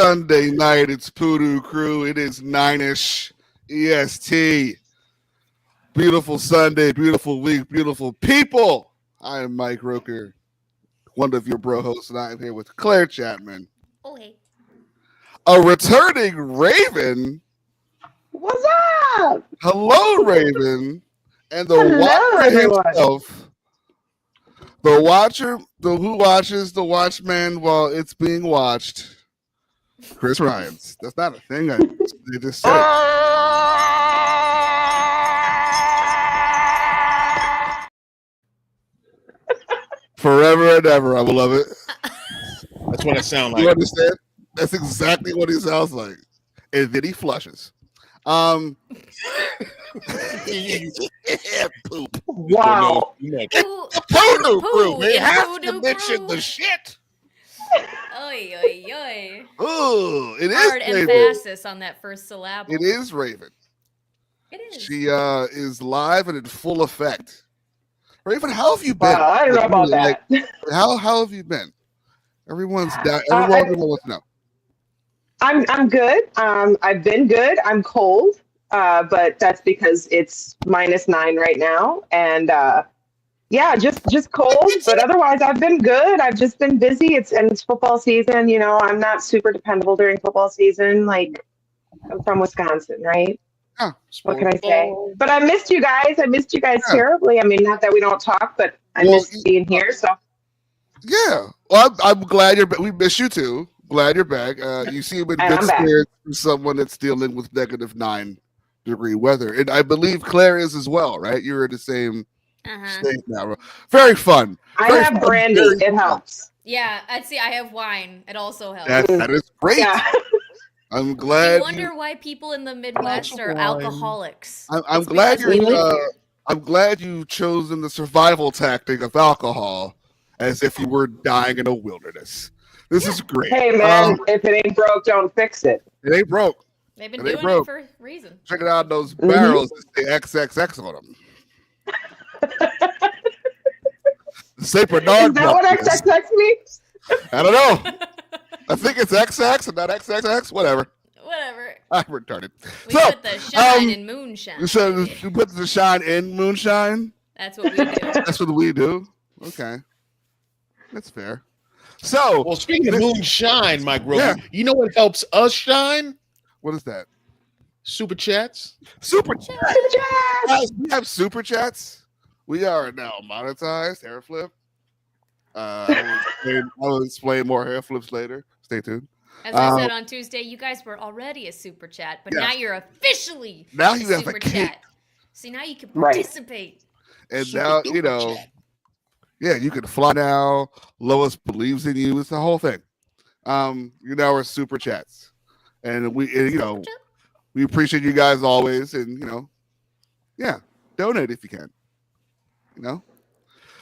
Sunday night. It's PooDoo Croo. It is 9ish EST. Beautiful Sunday, beautiful week, beautiful people. I am Mike Roker, one of your bro hosts, and I am here with Claire Chapman. Oh, hey. A returning Raven. What's up? Hello, Raven. And the Hello, watcher everyone. himself. The watcher, who watches the Watchman while it's being watched. Chris Ryans. That's not a thing. They just said it. Forever and ever, I will love it. That's what it sounds You like. understand? That's exactly what he sounds like. And then he flushes. Yeah, poop. Wow. You know, Poo, PooDoo poo, Crew. They it's have to PooDoo mention Crew. the shit. Oi, oi, oi. Ooh, it is Hard Raven. emphasis on that first syllable. It is Raven. It is. She is live and in full effect. Raven, how have you been? Wow, I don't know about that. How have you been? Everyone's down. I- Everyone wants to know. I'm good. I've been good. I'm cold, but that's because it's -9 right now, and yeah, just cold. But otherwise, I've been good. I've just been busy. It's football season. You know, I'm not super dependable during football season. Like, I'm from Wisconsin, right? Huh. What can I say? But I missed you guys. I missed you guys terribly. I mean, not that we don't talk, but I missed being here. So Yeah. Well, I'm glad you're back. We miss you too. Glad you're back. You seem in And good I'm back. spirits from someone that's dealing with -9-degree weather. And I believe Claire is as well, right? You're in the same state now. Very fun. I Very have fun, brandy. very It fun. helps. Yeah, I'd see. I have wine. It also helps. That is great. Yeah. I'm I glad. wonder why people in the Midwest are wine. alcoholics. I'm It's glad because we you're. live here. I'm glad you've chosen the survival tactic of alcohol, as if you were dying in a wilderness. This is great. Hey man, if it ain't broke, don't fix it. It ain't broke. They've been They doing broke. it for a reason. Check it out, those barrels that say XXX on them. St. Bernard. Is that what buckles. XXX means? I don't know. I think it's XX and not XXX. Whatever. Whatever. I'm retarded. We So, put the shine in moonshine. So baby. you put the shine in moonshine. That's what we do. That's what we do. Okay, that's fair. So, well, speaking of moonshine, Mike Roker, Yeah. you know what helps us shine? what is that? Super chats. Super Yes! Guys, we have super chats. We are now monetized. Hair flip. I will explain more hair flips later. Stay tuned. As I said on Tuesday, you guys were already a super chat, but Yes. now you're officially Now a you have a super kick. chat. See, now you can Right. participate. And Super now, duper chat. yeah, you can fly now. Lois believes in you. It's the whole thing. You now are super chats, and we appreciate you guys always, and yeah, donate if you can.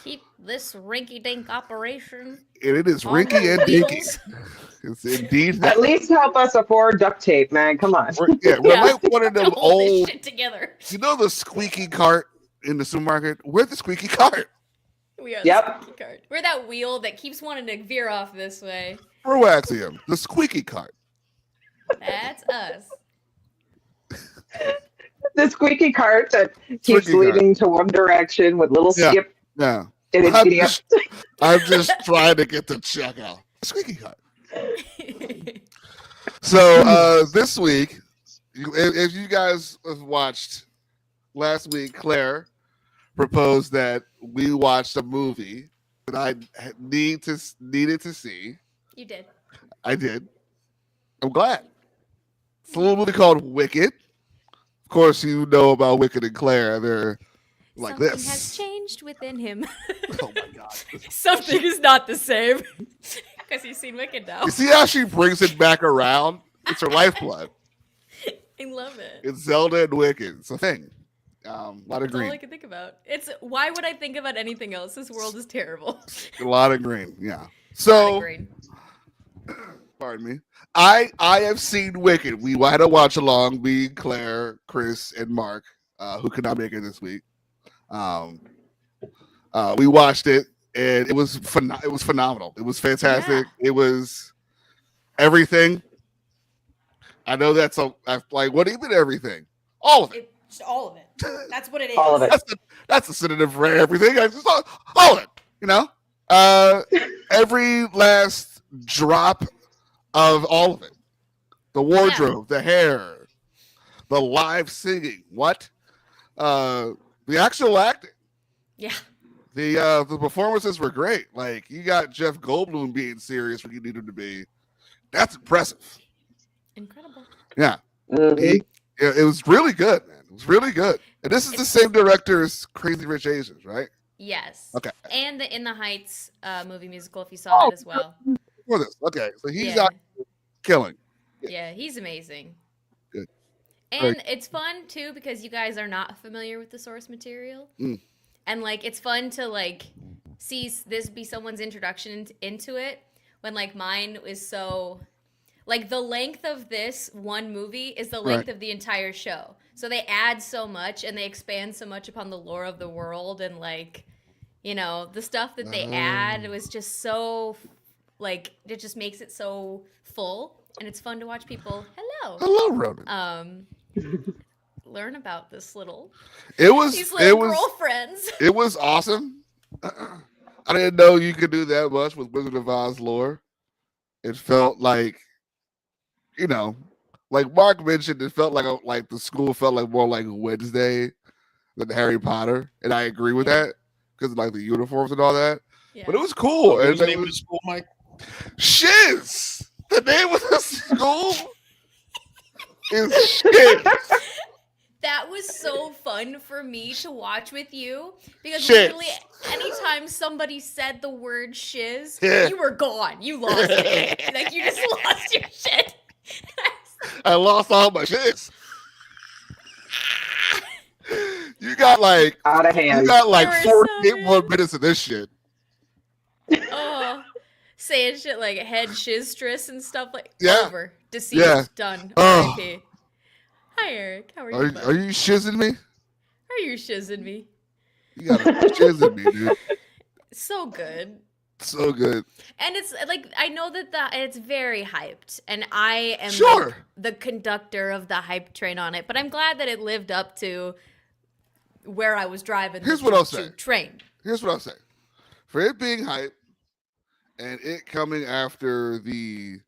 Keep this rinky-dink operation. And it is on rinky and the dinky. wheels. It's indeed. At least help us afford duct tape, man. Come on. We're Yeah. like one of them Hold this old. shit together. You know the squeaky cart in the supermarket? We're the squeaky cart. We are Yep. the squeaky cart. We're that wheel that keeps wanting to veer off this way. We're Waxium, the squeaky cart. That's us. The squeaky cart that keeps Squeaky cart. leading to one direction with little Yeah. skip Yeah. and an I'm idiot. just trying to get the check out. Squeaky cart. So this week, if you guys have watched last week, Claire proposed that we watched a movie that I needed to see. You did. I did. I'm glad. It's a little movie called Wicked. Of course, you know about Wicked and Claire. They're like Something this. has changed within him. Oh my god! Something is not the same. Because he's seen Wicked now. You see how she brings it back around? It's her lifeblood. I love it. It's Zelda and Wicked. It's a thing. A lot of That's all green. I can think about. Why would I think about anything else? This world is terrible. A lot of green. Yeah. A lot of So, green. pardon me. I have seen Wicked. We had a watch along. Me, Claire, Chris, and Mark, who could not make it this week. We watched it, and it was phenomenal. It was fantastic. It was everything I know that's like what even everything, all of it. Just all of it. That's what it is. All of it. That's a synonym for everything. I just all of it. You know, every last drop of all of it. The wardrobe, the hair, the live singing. What? The actual acting. Yeah. The performances were great. Like you got Jeff Goldblum being serious when you need him to be. That's impressive. Incredible. Yeah. Mhm. It was really good, man. It was really good. And this is the same director as Crazy Rich Asians, right? Yes. Okay. And the In the Heights movie musical, if you saw it as well. For this. Okay. So he's Yeah. out killing. Yeah, he's amazing. Good. And it's fun too because you guys are not familiar with the source material. And like it's fun to like see this be someone's introduction into it when like mine is so like the length of this one movie is the length of the entire show. So they add so much and they expand so much upon the lore of the world and like, you know, the stuff that they add was just so like it just makes it so full and it's fun to watch people Hello, Ronan. learn about this little It was these little girlfriends. It was awesome. I didn't know you could do that much with Wizard of Oz lore. It felt like, you know, like Mark mentioned, it felt like the school felt like more like Wednesday than Harry Potter, and I agree with that because of like the uniforms and all that. Yeah. But it was cool. What And was the they name of the was school, Mike? Shiz. The name of the school is Shiz. That was so fun for me to watch with you because Shiz. literally anytime somebody said the word shiz, Yeah. you were gone. You lost it. Like you just lost your shit. I lost all my shiz. You got like Out of hand. you got like They were 48 so more good. minutes of this shit. Oh, saying shit like head shizstress and stuff like Yeah. over, deceased, Yeah. done, Oh. R.I.P. Hi Eric, how are you? Are bud? you shizzing me? Are you shizzing me? You got to shizzing me, dude. So good. So good. And it's like I know that it's very hyped, and I am Sure. like, the conductor of the hype train on it. But I'm glad that it lived up to where I was driving. Here's the what I'll choo-choo say. Train. Here's what I'll say. For it being hype and it coming after the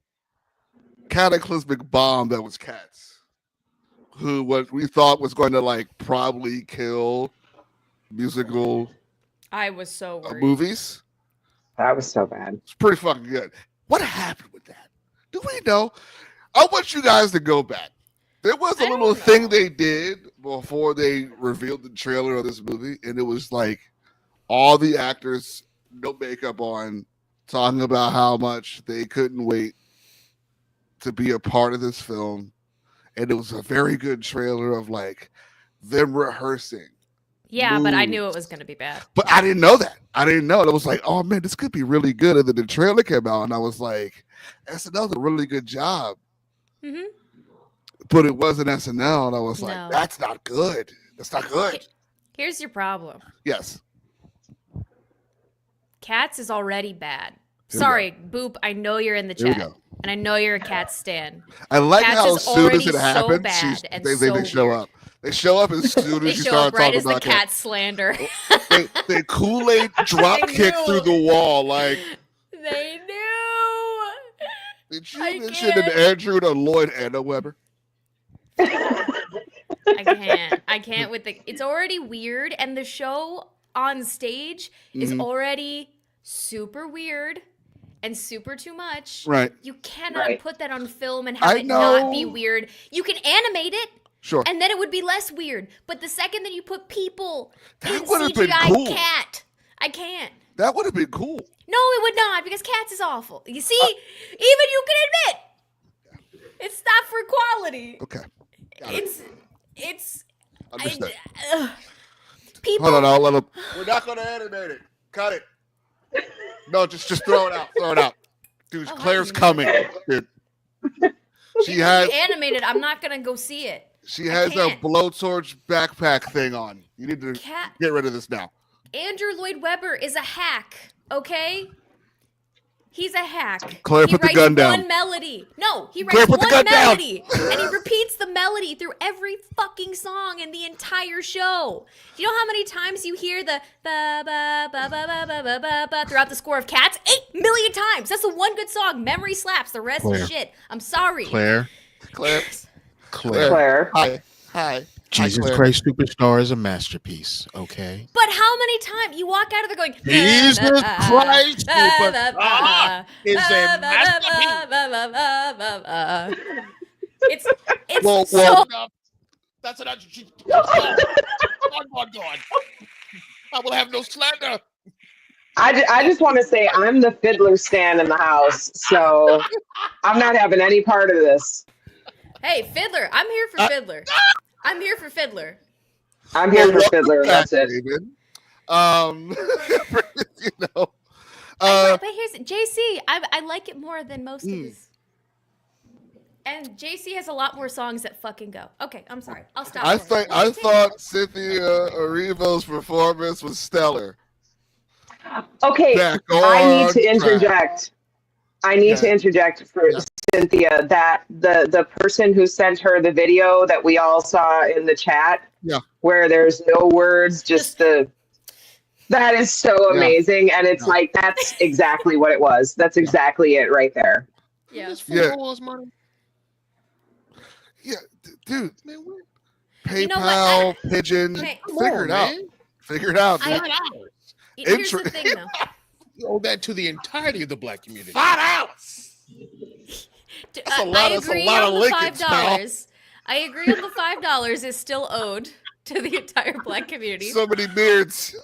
cataclysmic bomb that was Cats, who what we thought was going to like probably kill musical I was so worried. movies. That was so bad. It's pretty fucking good. What happened with that? Do we know? I want you guys to go back. There was a I little don't thing know. they did before they revealed the trailer of this movie, and it was like all the actors, no makeup on, talking about how much they couldn't wait to be a part of this film. And it was a very good trailer of like them rehearsing. Yeah, but I knew moves. it was gonna be bad. But I didn't know that. I didn't know. It was like, oh man, this could be really good. And then the trailer came out, and I was like, SNL did a really good job. hmm But it wasn't SNL, and I was No. like, that's not good. That's not good. Here's your problem. Yes. Cats is already bad. Here we Sorry, Boop. I know you're in the Here we chat, go. and I know you're a cat stan. I like Cats how is as soon as already it so happens, bad and they so show weird. up. They show up as soon They as you show start up right talking as the about cat cats. slander. They Kool-Aid drop I kick knew. through the wall. Like, They knew. did you I mention an can't. Andrew to Lloyd Anna Weber? I can't with the. It's already weird, and the show on stage is Mhm. already super weird and super too much. Right. You cannot Right. put that on film and have I it not be know. weird. You can animate it, Sure. and then it would be less weird. But the second that you put people That in would've been CGI cool. cat, I can't. That would have been cool. No, it would not, because Cats is awful. You see, even you can admit it's not for quality. Okay. Got it. It's Understood. people. Hold on, I'll let him. We're not going to animate it. Cut it. No, just throw it out. Throw it out. Dude, Oh, Claire's I knew coming. Dude. She has animated. I'm not gonna go see it. she has a can't. blowtorch backpack thing on. You need to Cat get rid of this now. Andrew Lloyd Webber is a hack. Okay. He's a hack. Claire, he put the writes gun down. one melody. No, he Claire, writes put the one gun down. melody. And he repeats the melody through every fucking song in the entire show. Do you know how many times you hear the ba ba ba ba ba ba ba ba ba throughout the score of Cats? 8 million times. That's the one good song. Memory slaps. The rest Claire. is shit. I'm sorry. Claire. Claire. Claire. Hi. Jesus Claire. Christ Superstar is a masterpiece, okay? But how many times you walk out of there going, Jesus Christ Superstar is a It's Well, so That's an God. I will have no slander. I just want to say I'm the fiddler stan in the house, so I'm not having any part of this. Hey, Fiddler, I'm here for Fiddler. I'm here for Fiddler. I'm here for welcome fiddler. back, That's it. David. You know. But here's JC. I like it more than most of his. And JC has a lot more songs that fucking go. Okay, I'm sorry. I'll stop. I there. thought Cynthia Erivo's performance was stellar. Okay, Back I need on to track. interject. I need to interject for Cynthia that the person who sent her the video that we all saw in the chat, where there's no words, just that is so amazing, and it's like that's exactly what it was. That's exactly it right there. Yeah. Yeah, dude. Man, PayPal, You know what? Pigeon, Hey, figure it out. Figure it out. Dude. Here's the thing, though. You owe that to the entirety of the black community. $5. That's a lot. I That's a agree lot on of the Lincolns, pal. $5. I agree on the $5 is still owed to the entire black community. So many beards.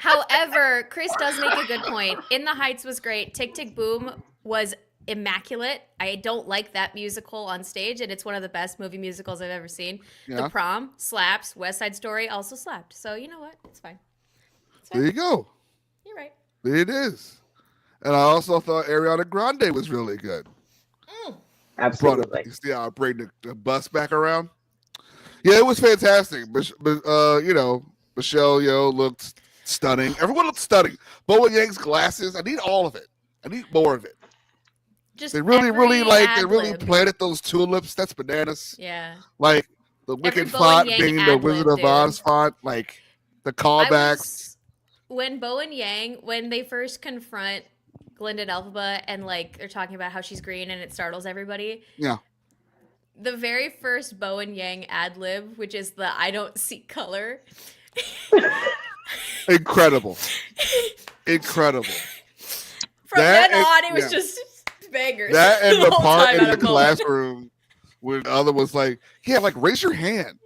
However, Chris does make a good point. In the Heights was great. Tick Tick Boom was immaculate. I don't like that musical on stage, and it's one of the best movie musicals I've ever seen. Yeah. The Prom slaps. West Side Story also slapped. So you know what? It's fine. There you go. You're right. It is. And I also thought Ariana Grande was really good. Absolutely. Bring the bus back around. Yeah, it was fantastic. But you know, Michelle Yeoh looked stunning. Everyone looked stunning. Boa Yang's glasses. I need all of it. I need more of it. Just They really ad-lib. planted those tulips. That's bananas. Yeah. Like the Every Wicked Boa font Yang being the ad-lib, Wizard of dude. Oz font. Like the callbacks. When Bo and Yang, when they first confront Glinda and Elphaba and like they're talking about how she's green and it startles everybody. Yeah. The very first Bo and Yang ad lib, which is the I don't see color. Incredible. Incredible. From That then is- on, it was yeah. just bangers. That and the whole part time in out the of Bo. classroom where the other was like, yeah, like raise your hand.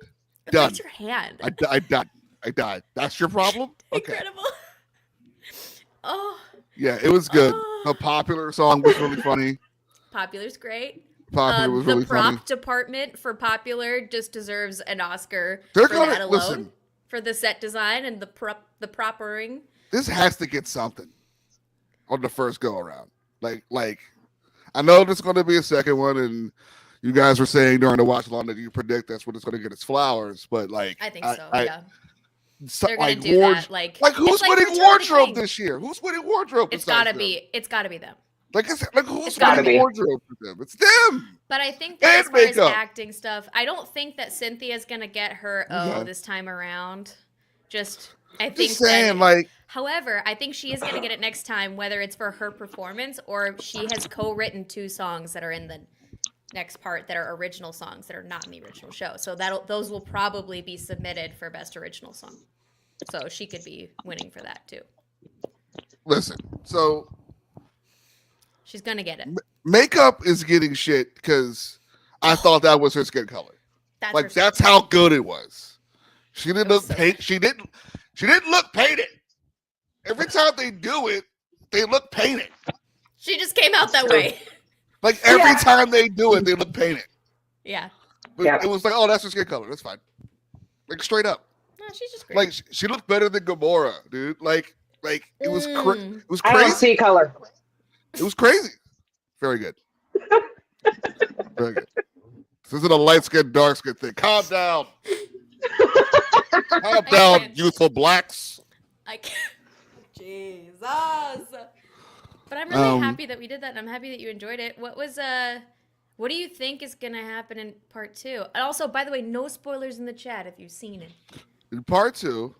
Done. Raise your hand. I died. That's your problem? Okay. Incredible. Oh, Yeah, it was good. Oh. The Popular song was really funny. Popular's great. Popular was The really prop funny. department for Popular just deserves an Oscar They're for gonna- that alone. listen. For the set design and the propering. This has to get something on the first go around. Like I know there's going to be a second one, and you guys were saying during the watch along that you predict that's what it's going to get its flowers. But like, I think so. Yeah, so, they're gonna like, do that. Like who's it's like winning Return of the wardrobe King. this year? Who's winning wardrobe? It's besides gotta them? be. It's gotta be them. Like who's It's gotta winning be. wardrobe for them? It's them. But I think that as And far as makeup. acting stuff, I don't think that Cynthia's gonna get her Okay. this time around. I think. Just saying, that, like, however, I think she is gonna get it next time, whether it's for her performance or she has co-written 2 songs that are in the next part that are original songs that are not in the original show. So those will probably be submitted for best original song. So she could be winning for that too. listen. So She's gonna get it. makeup is getting shit because I thought that was her skin color. That's Like her- that's how good it was. She didn't It was look so paint. She didn't look painted. Every time they do it, they look painted. She just came out that way. Like every Yeah. time they do it, they look painted. Yeah. But Yeah. it was like, oh, that's her skin color. That's fine. Like straight up. No, she's just great. Like she looked better than Gamora, dude. Like it was Mm. it was I don't crazy. see color. It was crazy. Very good. Very good. This isn't a light skin, dark skin thing. Calm down. Calm down, can't. youthful blacks. I can't. Jesus. But I'm really happy that we did that, and I'm happy that you enjoyed it. What do you think is gonna happen in part 2? And also, by the way, no spoilers in the chat if you've seen it. In part 2, so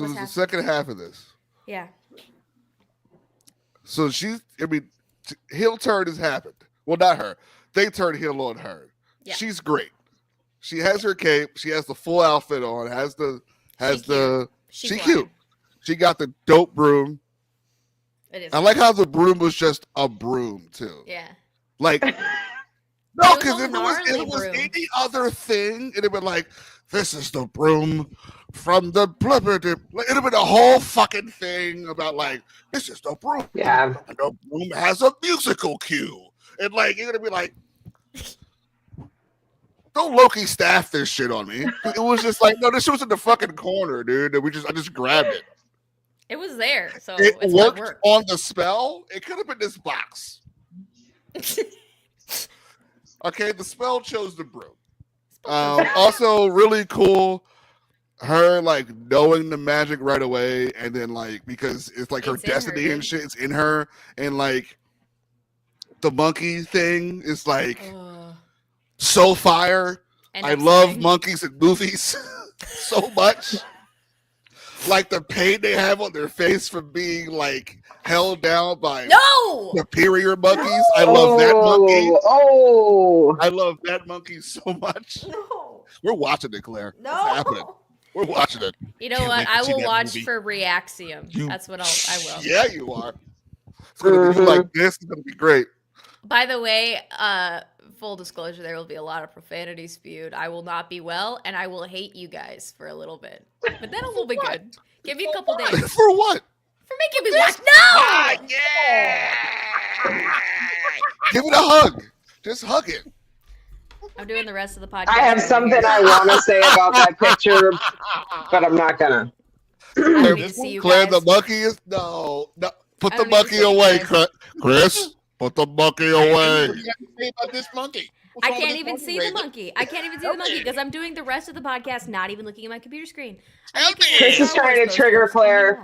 What's this is the second half of this. Yeah. So heel turn has happened. Well, not her. They turned heel on her. Yeah. She's great. She has her cape. She has the full outfit on. She cute. She got the dope broom. It is. I like how the broom was just a broom too. Yeah. Like no, because It if was it a was broom. any other thing, it'd have been like, this is the broom from the blubber. It'd have been a whole fucking thing about like, this is the broom. Yeah. And the broom has a musical cue. And like, you're gonna be like, don't Loki staff this shit on me. It was just like, no, this shit was in the fucking corner, dude. And I just grabbed it. It was there, so It it's worked on the spell. It could have been this box. Okay, the spell chose the broom. Also, really cool. Her like knowing the magic right away, and then like because it's like her destiny and shit. It's in her, and like the monkey thing is like so fire. I love monkeys in movies so much. Like the pain they have on their face from being like held down by superior monkeys. I love that monkey. Oh, I love that monkey so much. No. We're watching it, Claire. No. It's happening. We're watching it. You know what? I will watch for Reaxium. That's what I will. Yeah, you are. It's gonna be like this. It's gonna be great. By the way, full disclosure, there will be a lot of profanity spewed. I will not be well, and I will hate you guys for a little bit. But then it will be good. Give me a couple days. For what? For making me laugh. No! Yeah! Give it a hug. Just hug it. I'm doing the rest of the podcast. I have something I want to say about that picture, but I'm not gonna. I don't need to see you Claire, guys. the monkey is no. Put I the don't need to monkey see you away, guys. Chris. Put the monkey away. What do you have to say about this monkey? What's I wrong with can't this even monkey, see the Raven? monkey. I can't even see the monkey because I'm doing the rest of the podcast not even looking at my computer screen. Tell me. Chris is trying to trigger Claire.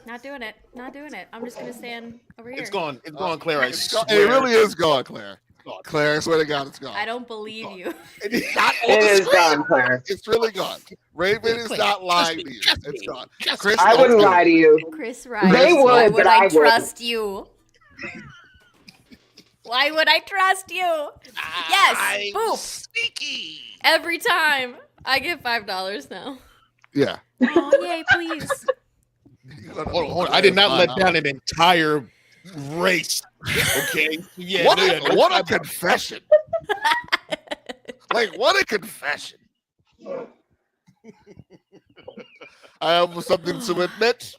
Not doing it. Not doing it. I'm just gonna stand over here. It's gone. It's gone, Claire. I It swear. really is gone, Claire. It's gone. Claire, I swear to God, it's gone. I don't believe you. It's not on It the is screen. gone, Claire. It's really gone. Raven is not lying to you. It's gone. Chris, I don't wouldn't do lie it. to you. Chris Rice. They would, Why but would I I wouldn't. trust you? Why would I trust you? Yes, boop. Sneaky. Every time. I get $5 now. Yeah. Oh, yay, please. Hold on. I did not let down an entire race. Okay. Yeah. What a confession. Like, what a confession. I have something to admit.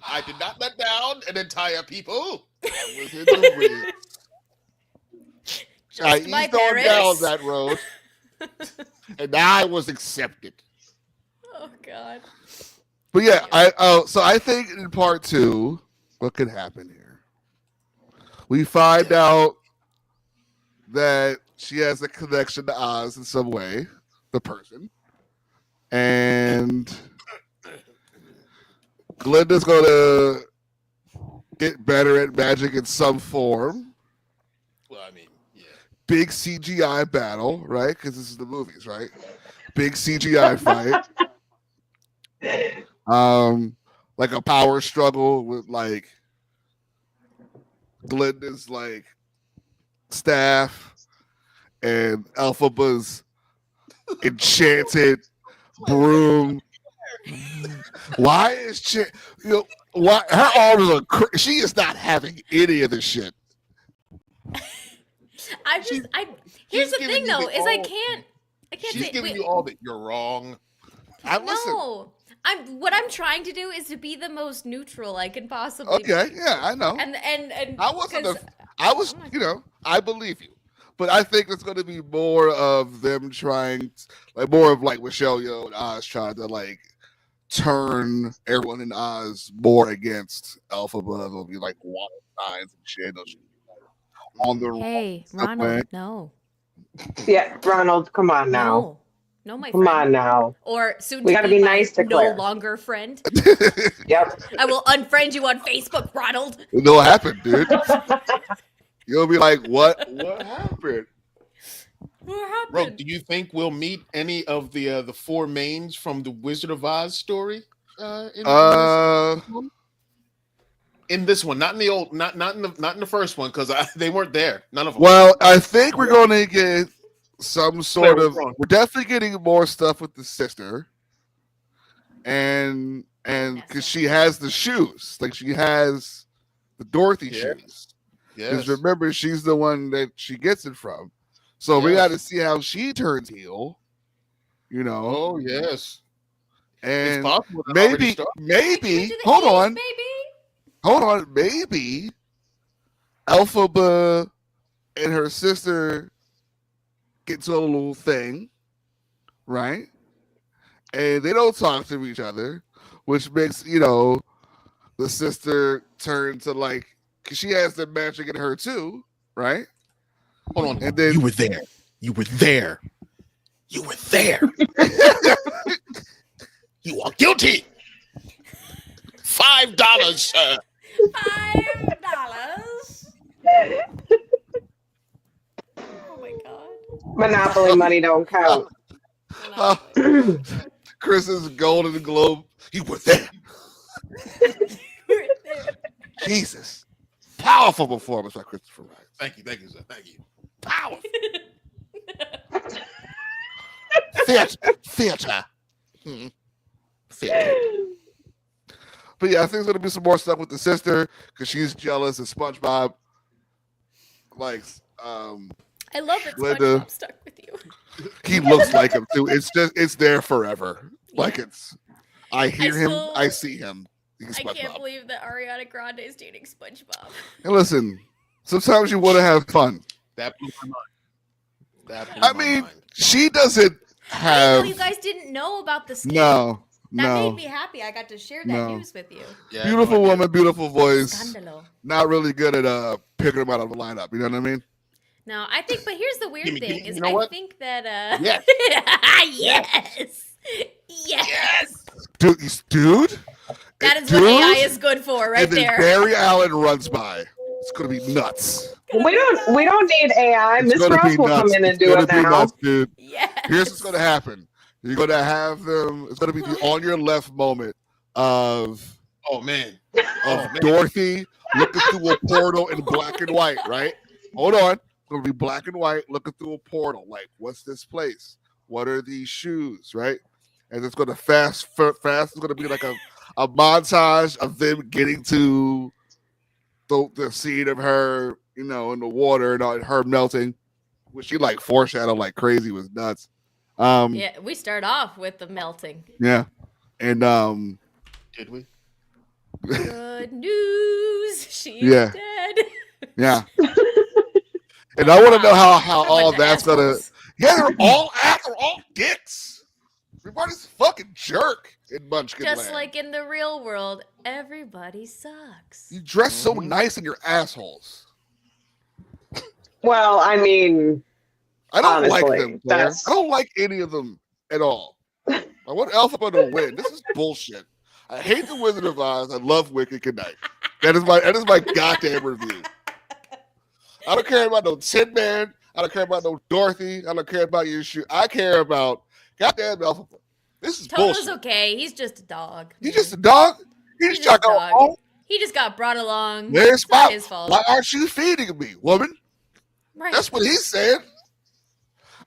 I did not let down an entire people. I was in the ring. I Just my eased on down parents. that road, and I was accepted. Oh, God. But yeah, so I think in part 2, what could happen here? We find out that she has a connection to Oz in some way, the person, and Glinda's gonna get better at magic in some form. Well, I mean, yeah. Big CGI battle, right? Because this is the movies, right? Big CGI fight. Like a power struggle with like Glinda's like staff and Elphaba's enchanted broom. Why is why her arms are she is not having any of this shit. Here's the giving thing you though, the is I all- can't She's say giving wait, you all that. You're wrong. no. What I'm trying to do is to be the most neutral I can possibly be. Okay, yeah, I know. And I wasn't. 'cause I was. I believe you, but I think it's going to be more of them trying, more of like Michelle Yeoh and Oz trying to like turn everyone in Oz more against Elphaba. It'll be like water signs and shit. They'll on the Hey, subway. Ronald, no. Yeah, Ronald, come on now. No. No, my Come friend. on now. Or soon We to gotta be be my nice to no Claire. longer friend. Yep. I will unfriend you on Facebook, Ronald. You know what happened, dude? You'll be like, what? What happened? What happened? Bro, do you think we'll meet any of the four mains from the Wizard of Oz story? In this one, not in the old, not in the first one, because they weren't there. None of them. Well, I think we're going to get some sort Claire, of. what's wrong? We're definitely getting more stuff with the sister, and because she has the shoes, like she has the Dorothy shoes. Because Yes. remember, she's the one that she gets it from. So we got to see how she turns heel. You know. Oh yes. And it's possible that already maybe, started. maybe, the hold East, on, baby. maybe Elphaba and her sister get to a little thing, right? And they don't talk to each other, which makes, the sister turn to like, because she has the magic in her too, right? Hold on. And then You were there. You were there. You were there. You are guilty. $5, sir. $5. Oh my god. Monopoly money don't count. Chris's Golden Globe, you were there. Jesus. Powerful performance by Christopher Ryan. Thank you, sir. Thank you. Powerful. Theater. Theater. But yeah, I think there's gonna be some more stuff with the sister because she's jealous of SpongeBob. Like, I love that Linda. SpongeBob stuck with you. He looks like him too. It's there forever. Like I hear him, I see him. He's I can't SpongeBob. believe that Ariana Grande is dating SpongeBob. And listen, sometimes you want to have fun. That blew my mind. I mean, she doesn't I have. know you guys didn't know about the scandal. No. That made me happy. I got to share that news with you. Yeah, Beautiful no idea. woman, beautiful voice. Scandalo. Not really good at picking them out of the lineup. You know what I mean? No, I think, but here's the weird thing: is you know I what? think that Yes. yes. Dude. That is what AI is good for, right and then there. Barry Allen runs by. It's gonna be nuts. We don't need AI. It's Miss gonna Ross be will nuts. come in and It's do gonna it be now. nuts, dude. Yes. Here's what's gonna happen. You're gonna have them. It's gonna be the on your left moment of Dorothy looking through a portal in black and white. Right? Hold on. It's gonna be black and white looking through a portal. Like, what's this place? What are these shoes? Right? And it's gonna fast. It's gonna be like a montage of them getting to the scene of her, in the water and her melting, which she like foreshadowed like crazy, was nuts. Yeah, we start off with the melting. Yeah, and Did we? Good news, she's Yeah. dead. yeah, and I want to know how A all bunch of that's gonna. assholes. Yeah, they're all dicks. Everybody's a fucking jerk in Munchkin Just Land. like in the real world, everybody sucks. You dress so nice and you're assholes. Well, I mean, I don't like honestly, them, Claire. that's- I don't like any of them at all. I want Elphaba to win. This is bullshit. I hate the Wizard of Oz. I love Wicked. Good night. That is my goddamn review. I don't care about no Tin Man. I don't care about no Dorothy. I don't care about your shoe. I care about goddamn Elphaba. This is Toto's bullshit. okay. He's just a dog. He's just a dog. He He's just got just a go dog. home. He just got brought along. Where's It's not my? his fault. Why aren't you feeding me, woman? Right. That's what he's saying.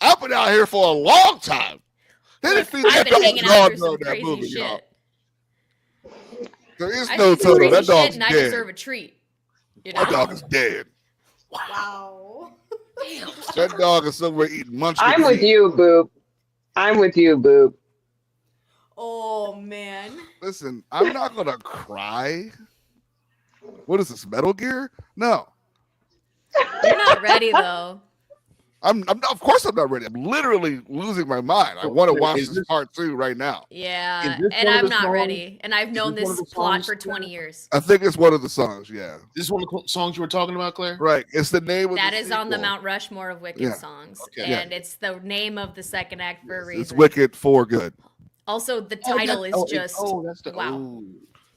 I've been out here for a long time. They didn't feed I've that been dog hanging out dog through some during that crazy movie, shit. y'all. There is I've no seen some Toto. crazy That shit, dog's and I dead. deserve a treat. You know? That dog is dead. Wow. That dog is somewhere eating munchkin. I'm with you, Boop. I'm with you, Boop. Oh man. Listen, I'm not gonna cry. What is this, Metal Gear? No. You're not ready though. Of course I'm not ready. I'm literally losing my mind. I want to watch this part 2 right now. Yeah, and I'm not ready. And I've known this plot for 20 years. I think it's one of the songs. Yeah, this is one of the songs you were talking about, Claire. Right. It's the name of that the is on the Mount Rushmore of Wicked songs, and it's the name of the second act for a reason. It's Wicked for Good. Also, the title is just wow.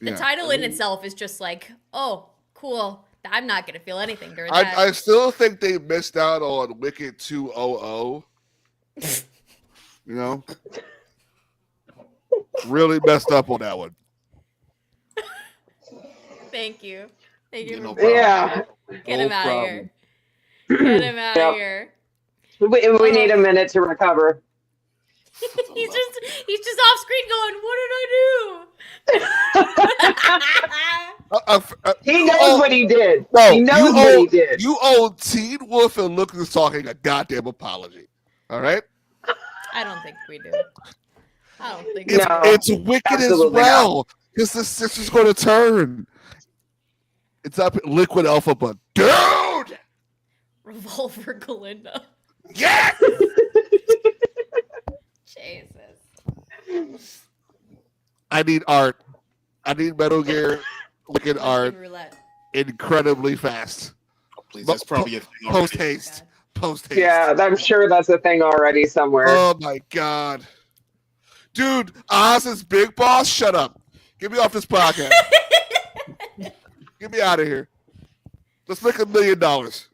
The title in itself is just like, oh, cool. I'm not gonna feel anything during that. I still think they missed out on Wicked 200. You know, really messed up on that one. Thank you. Yeah. Get him out of here. Get him out of here. We need a minute to recover. He's just off screen going, what did I do? He knows what he did. No, he knows what he did. You owe Teen Wolf and Lucas Talking a goddamn apology. All right? I don't think we do. I don't think it's Wicked as well. Because the sister's going to turn. It's up at Liquid Alpha, but dude! Revolver Glinda. Yes! Jesus. I need art. I need Metal Gear Wicked art roulette. Incredibly fast. Oh, please, that's probably a thing post haste. Yeah, I'm sure that's a thing already somewhere. Oh my god. Dude, Oz's Big Boss, shut up. Get me off this podcast. Get me out of here. Let's make $1 million. Let's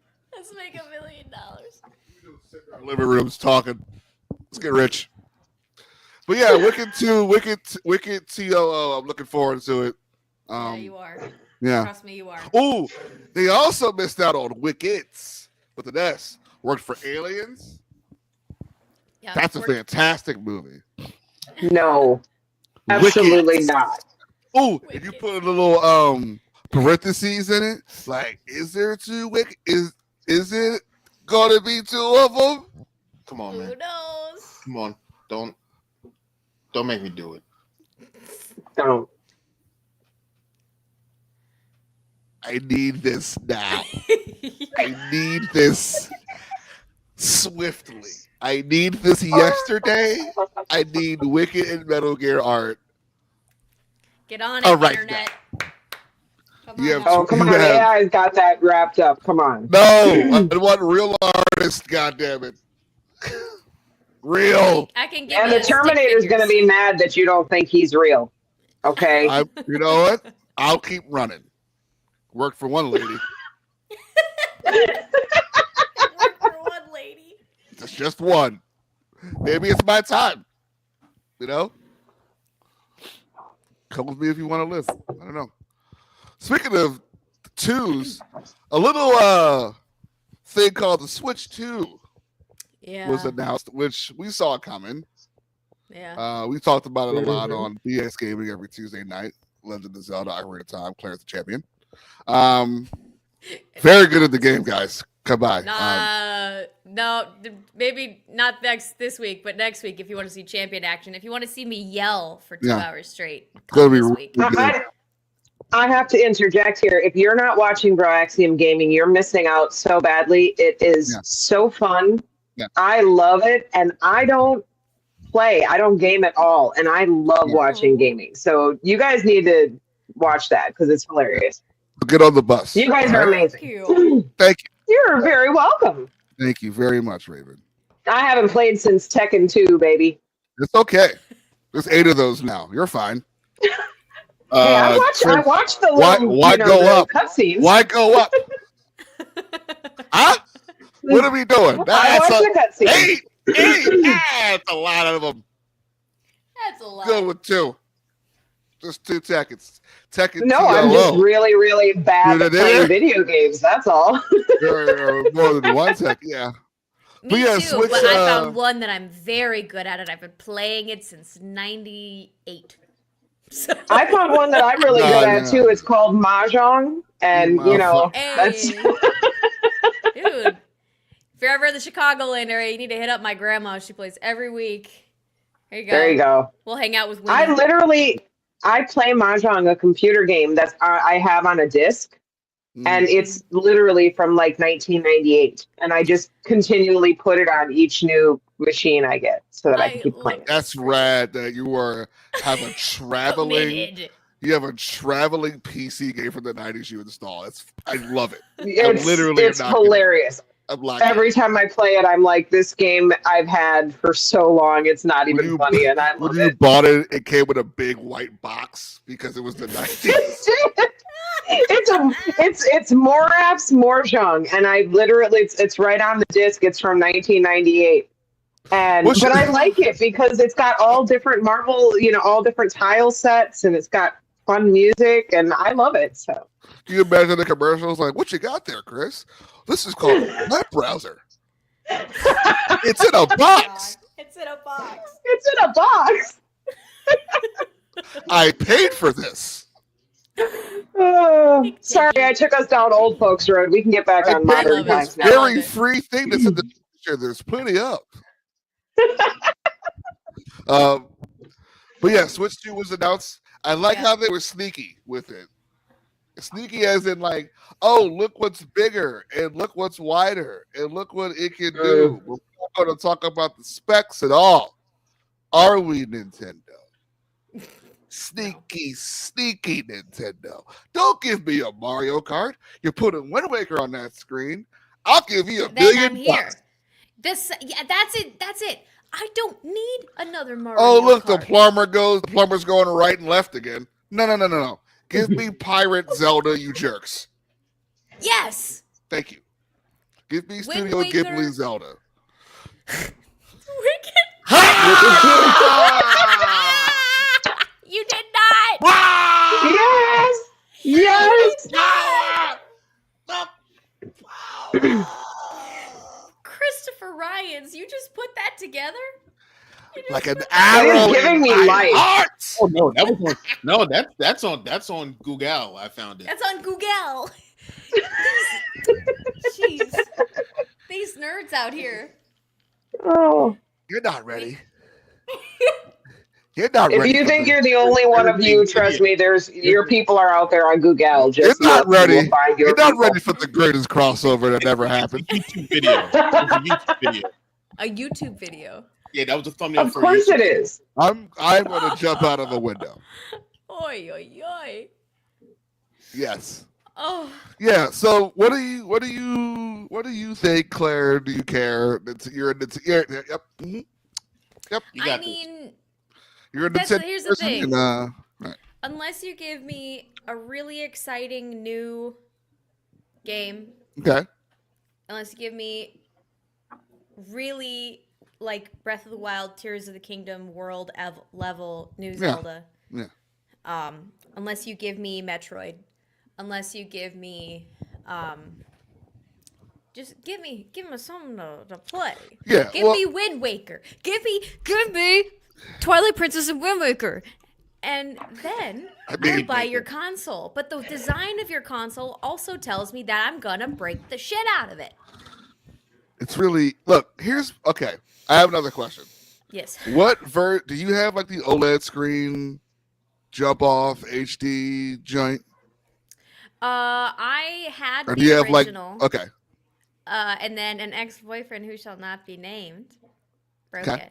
make $1 million. Sit in our living rooms talking. Let's get rich. But yeah, Wicked 2, Wicked TOO. I'm looking forward to it. Yeah, you are. Yeah. Trust me, you are. Ooh, they also missed out on Wickets with an S. Worked for Aliens. Yeah, that's a fantastic movie. No, absolutely not. Ooh, if you put a little parentheses in it, like, is there 2 Wicked? Is it gonna be 2 of them? Come on, man. Who knows? Come on, don't make me do it. Don't. I need this now. I need this swiftly. I need this yesterday. I need Wicked and Metal Gear art. Get on it, right internet. Come on. AI's got that wrapped up. Come on. No, I want real artists, goddammit. Real. I can give and the Terminator's going to be mad that you don't think he's real. Okay? You know what? I'll keep running. Work for one lady. Work for one lady. It's just one. Maybe it's my time. You know? Come with me if you want to live. I don't know. Speaking of 2s, a little thing called the Switch 2 was announced, which we saw coming. Yeah. We talked about it a lot on BS Gaming every Tuesday night. Legend of Zelda, Ocarina of Time, Clarence the Champion. Very good at the game, guys. Come by. No, maybe not this week, but next week if you want to see champion action. If you want to see me yell for 2 hours straight, come this week. I have to interject here. If you're not watching Broaxium Gaming, you're missing out so badly. It is so fun. Yeah. I love it, and I don't play. I don't game at all, and I love watching gaming. So you guys need to watch that because it's hilarious. Get on the bus. You guys are amazing. Thank you. You're very welcome. Thank you very much, Raven. I haven't played since Tekken 2, baby. It's okay. There's 8 of those now. You're fine. I watched the why go up? Cutscenes. Why go up? Huh? What are we doing? I watched the cutscenes. 8. That's a lot of them. That's a lot. Good with 2. Just 2 Tekkens. No, I'm just really, really bad at playing video games. That's all. Or more than 1 Tekken, yeah. Me too, but I found one that I'm very good at it. I've been playing it since '98. So. I found one that I'm really good at too. It's called Mahjong, and that's. Dude, if you're ever in the Chicagoland area, you need to hit up my grandma. She plays every week. There you go. There you go. We'll hang out with women. I play Mahjong, a computer game that I have on a disc, And it's literally from like 1998. And I just continually put it on each new machine I get so that I can keep playing it. That's rad that you have a traveling PC game from the 90s you install. I love it. It's hilarious. Every time I play it, I'm like, this game I've had for so long, it's not even funny, and I love it. When you bought it, it came with a big white box because it was the 90s. It's Morav's Morjong, and I literally it's right on the disc. It's from 1998, but I like it because it's got all different Marvel, all different tile sets, and it's got fun music, and I love it. So, can you imagine the commercials like, "What you got there, Chris? This is called a web browser. It's in a box. It's in a box. It's in a box. I paid for this." Sorry, I took us down old folks road. We can get back on modern times now. Very free thing that's in the future. There's plenty up. But yeah, Switch 2 was announced. I like how they were sneaky with it. Sneaky as in like, oh, look what's bigger and look what's wider and look what it can do. We're not going to talk about the specs at all. Are we, Nintendo? Sneaky Nintendo. Don't give me a Mario Kart. You're putting Wind Waker on that screen. I'll give you $1 billion. I'm here. That's it. I don't need another Mario Oh, look, Kart. the plumber's going right and left again. No. Give me Pirate Zelda, you jerks. Yes. Thank you. Give me Wind Studio Waker. Ghibli Zelda. You did not. Yes. Christopher Ryans, you just put that together? Like an arrow giving me life. Heart. Oh no, that's on Google. I found it. That's on Google. Jeez. These nerds out here. Oh. You're not ready. You're not ready. If you think you're the only one of you, trust me, your people are out there on Google. You're not ready. You're not people. ready for the greatest crossover that ever happened. YouTube video. It's a YouTube video. A YouTube video. Yeah, that was the thumbnail. Of course it is. I'm going to jump out of a window. Oi, oi, oi. Yes. Oh. Yeah. So what do you think, Claire? Do you care? Yep. Mm-hmm. Yep. I mean, you're a Nintendo here's the person. thing. Right. Unless you give me a really exciting new game. Okay. Unless you give me really like Breath of the Wild, Tears of the Kingdom, world level new Zelda. Yeah. Unless you give me Metroid. Unless you give me just give me something to play. Yeah. Give me Wind Waker. Give me Twilight Princess and Wind Waker. And then I'll buy your console. But the design of your console also tells me that I'm gonna break the shit out of it. It's really okay. I have another question. Yes. What do you have like the OLED screen jump off HD joint? I had Or the do you have original. okay. And then an ex-boyfriend who shall not be named broke it.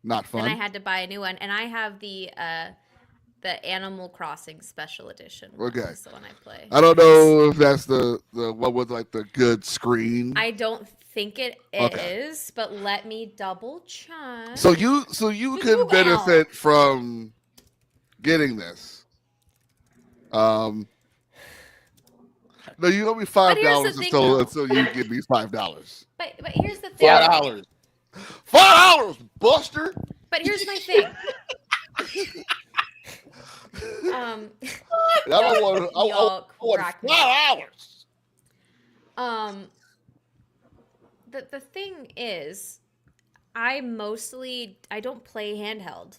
Not fun. And I had to buy a new one. And I have the Animal Crossing Special Edition. Okay. That's the one I play. I don't know if that's the one with like the good screen. I don't think it is, but let me double check. So you could benefit from getting this. No, you owe me $5 until you give me $5. But here's the thing. $5. $5, Buster. But here's my thing. I don't want $5. The thing is, I don't play handheld.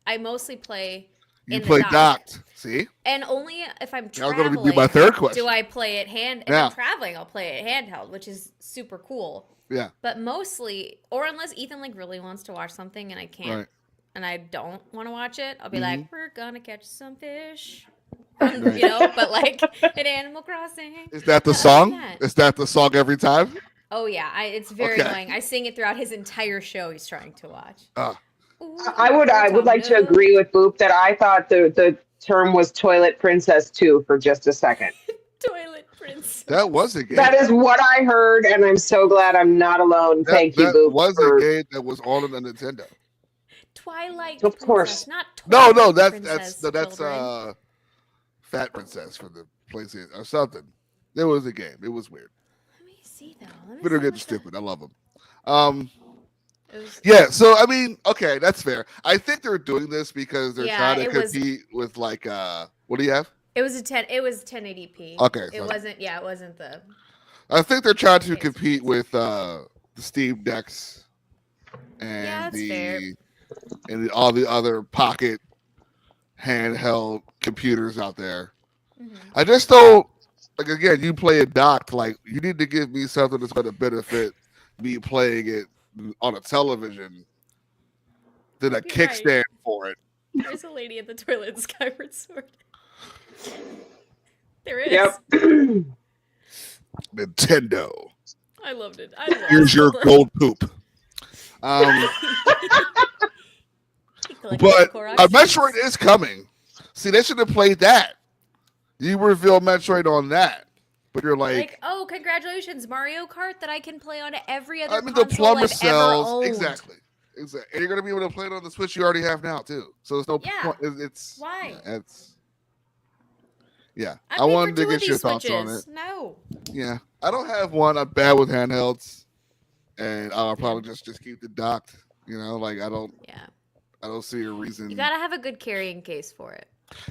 I mostly play. You play docked. See? And only if I'm traveling. That was going to be my third question. Do I play it If I'm traveling, I'll play it handheld, which is super cool. Yeah. But mostly, or unless Ethan like really wants to watch something and I can't, and I don't want to watch it, I'll be like, we're gonna catch some fish. Right. but like in Animal Crossing. Is that the I like song? that. Is that the song every time? Oh yeah, it's very Okay. annoying. I sing it throughout his entire show he's trying to watch. Ooh, I would like to Tom, agree with Boop that I thought the term was toilet princess too for just a second. Toilet Princess. That was a game. That is what I heard, and I'm so glad I'm not alone. Thank you, That Boop. was for- a game that was on the Nintendo. Twilight Of Princess, course. not No, Twilight that's Princess, children. Fat Princess for the PlayStation or something. It was a game. It was weird. Let me see though. Let me But they're see getting what stupid. I love them. It was, Yeah. So I mean, okay, that's fair. I think they're doing this because they're Yeah, trying to it was- compete with like what do you have? It was 1080p. Okay, It so- wasn't. Yeah, it wasn't the. I think they're trying to Okay, so compete it's- with the Steam Decks and Yeah, that's fair. and all the other pocket handheld computers out there. Mhm. I just don't like again. You play it docked. Like you need to give me something that's going to benefit me playing it on a television than a You're kickstand right. for it. There's a lady at the toilet in Skyward Sword. There is. Yep. Nintendo. I loved it. I loved Here's your the- gold poop. He collected But Korok a seeds. Metroid is coming. See, they should have played that. You reveal Metroid on that, but you're Like, oh, congratulations, Mario Kart that I can play on every other I mean, the console plumber I've ever cells owned. exactly. And you're gonna be able to play it on the Switch you already have now too. So there's no Yeah. point. It's Why? yeah, yeah. I'd I pay for wanted to two of get your these thoughts on it. Switches. No. Yeah, I don't have one. I'm bad with handhelds, and I'll probably just keep it docked. You know, like I don't see a reason. You gotta have a good carrying case for it.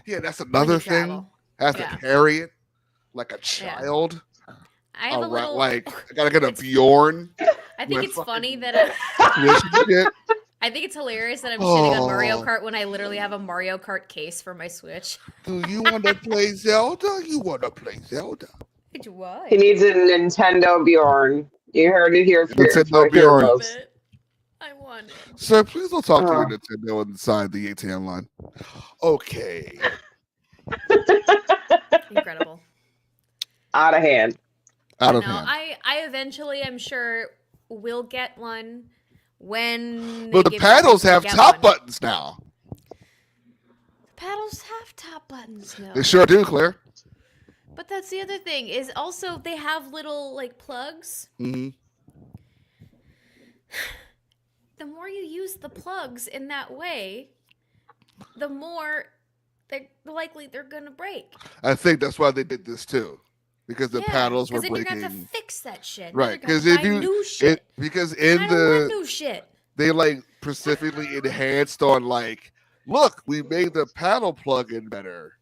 Yeah, that's when another you thing. travel. I have Yeah. to carry it like a child. I have a little. Like I gotta get a Bjorn. I think my it's fucking- funny that Switch and shit. I think it's hilarious that I'm shitting on Mario Oh. Kart when I literally have a Mario Kart case for my Switch. Do you want to play Zelda? You want to play Zelda? Why? He needs a Nintendo Bjorn. You heard it here first. Nintendo Bjorn. I folks. want it. Sir, please don't talk to your Oh. Nintendo inside the ATM line. Okay. Incredible. Out of hand. Out No, of hand. I eventually, I'm sure, will get one when. But they the give paddles me to have get top one. buttons now. The paddles have top buttons now. They sure do, Claire. But that's the other thing is also they have little like plugs. Hmm. The more you use the plugs in that way, the more they're likely they're gonna break. I think that's why they did this too, because the paddles were then you're gonna have breaking. to fix that shit. Right, Because because if you new shit. because I in don't want the new shit. they like specifically enhanced on like, look, we made the paddle plug-in better.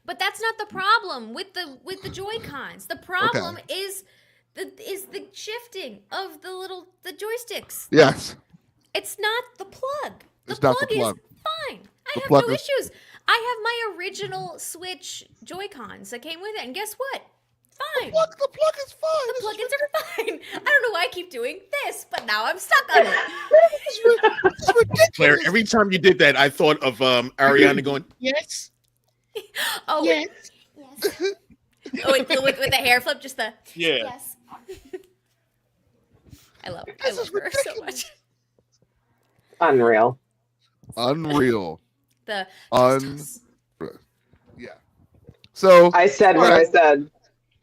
But that's not the problem with the Joy Cons. The problem is the shifting of the joysticks. Yes. It's not the plug. The It's not the plug plug. is fine. I The have plug no is- issues. I have my original Switch Joy Cons that came with it, and guess what? Fine. The plug is fine. The This is plugins are fine. I don't know why I keep doing this, but now I'm stuck on it. It's ridiculous. Claire, every time you did that, I thought of Ariana going, yes. Oh, Yes. yes. Oh, with the hair flip, just the Yeah. yes. I love This is her so ridiculous. much. Unreal. Unreal. The Un- Yeah. So I said what I said.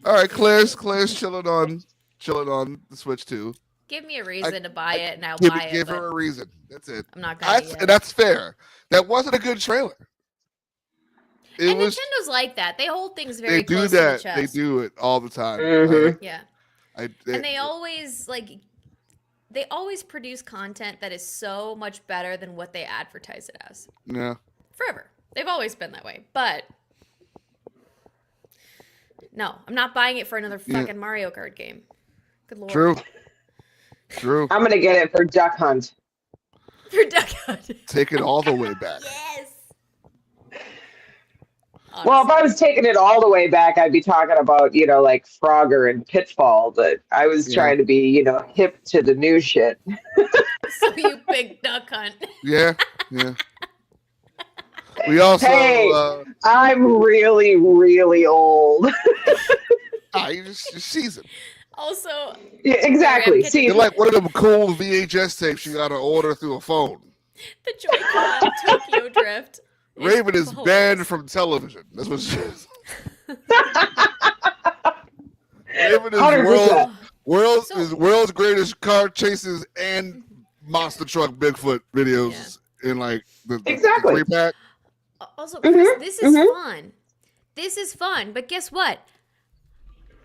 all right, Claire's chilling on the Switch too. give me a reason to buy it, and I'll Give, buy it. give but her a reason. That's it. I'm not gonna. And that's fair. That wasn't a good trailer. It And was. Nintendo's like that. They hold things very They do close that. to the They chest. do it all the time. Mhm. Yeah. And They always they always produce content that is so much better than what they advertise it as. yeah. Forever. They've always been that way. But no, I'm not buying it for another Yeah. fucking Mario Kart game. Good lord. True. True. I'm gonna get it for Duck Hunt. For Duck Hunt. Take it all the way back. Yes. Well, if I was taking it all the way back, I'd be talking about, like Frogger and Pitfall, but I was Yeah. trying to be, hip to the new shit. So you big Duck Hunt. Yeah. Yeah. We also Hey. I'm really, really old. you just seasoned. Also, Yeah, exactly. Sorry, See, You're like one of them cool VHS tapes you gotta order through a phone. the Joy-Con Tokyo Drift. Raven is hilarious. banned from television. That's what she is. Raven is 100%. world's greatest car chases and monster truck Bigfoot videos in like the Exactly. 3-pack. Also, Chris, this is fun. This is fun, but guess what?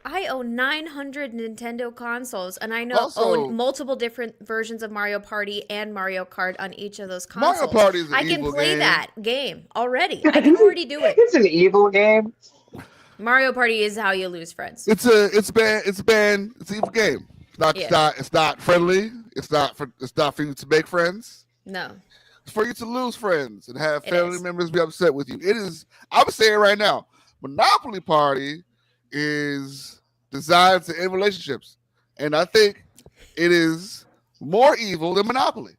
I own 900 Nintendo consoles, and I own multiple different versions of Mario Party and Mario Kart on each of those consoles. Mario Party is an I can evil play game. that game already. I can already do it. It's an evil game. Mario Party is how you lose friends. It's banned. It's an evil game. It's not friendly. It's not for you to make friends. No. It's for you to lose friends and have family members be upset with you. It is. I'm saying right now, Monopoly Party is designed to end relationships, and I think it is more evil than Monopoly.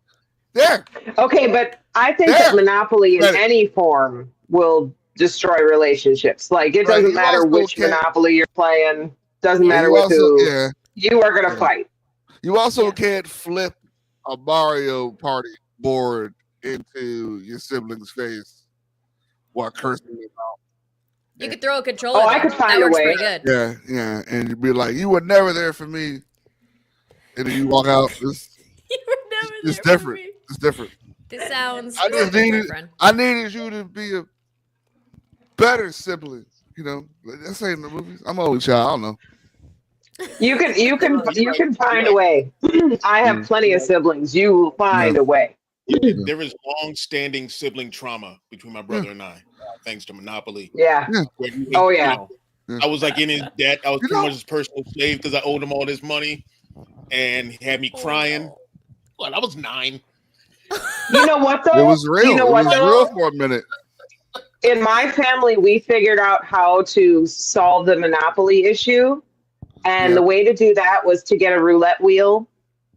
There. Okay, but I think that Monopoly in any form will destroy relationships. Like, it doesn't matter which Monopoly you're playing. Doesn't matter with who. Yeah. You are gonna fight. You also can't flip a Mario Party board into your sibling's face while cursing them out. You could throw a controller. Oh, I could find a way. Pretty good. Yeah, and you'd be like, "You were never there for me," and then you walk out. It's different. It's different. This sounds. I needed you to be a better sibling. You know, that's ain't in the movies. I'm only child. I don't know. You can find a way. I have plenty of siblings. You will find a way. There is long-standing sibling trauma between my brother and I, thanks to Monopoly. Yeah. Oh yeah. I was like in his debt. I was pretty much his personal slave because I owed him all this money, and he had me crying. Well, I was 9. You know what though? It was real. You know what it was though? real for a minute. In my family, we figured out how to solve the Monopoly issue. And the way to do that was to get a roulette wheel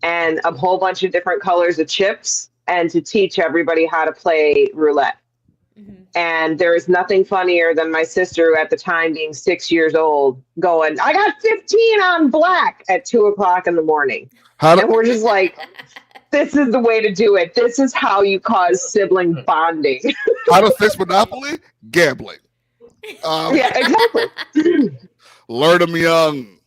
and a whole bunch of different colors of chips and to teach everybody how to play roulette. Mm-hmm. And there is nothing funnier than my sister, who at the time being 6 years old, going, "I got 15 on black" at 2:00 in the morning. And we're just like, this is the way to do it. This is how you cause sibling bonding. How to fix Monopoly? Gambling. Yeah, exactly. Learn them young.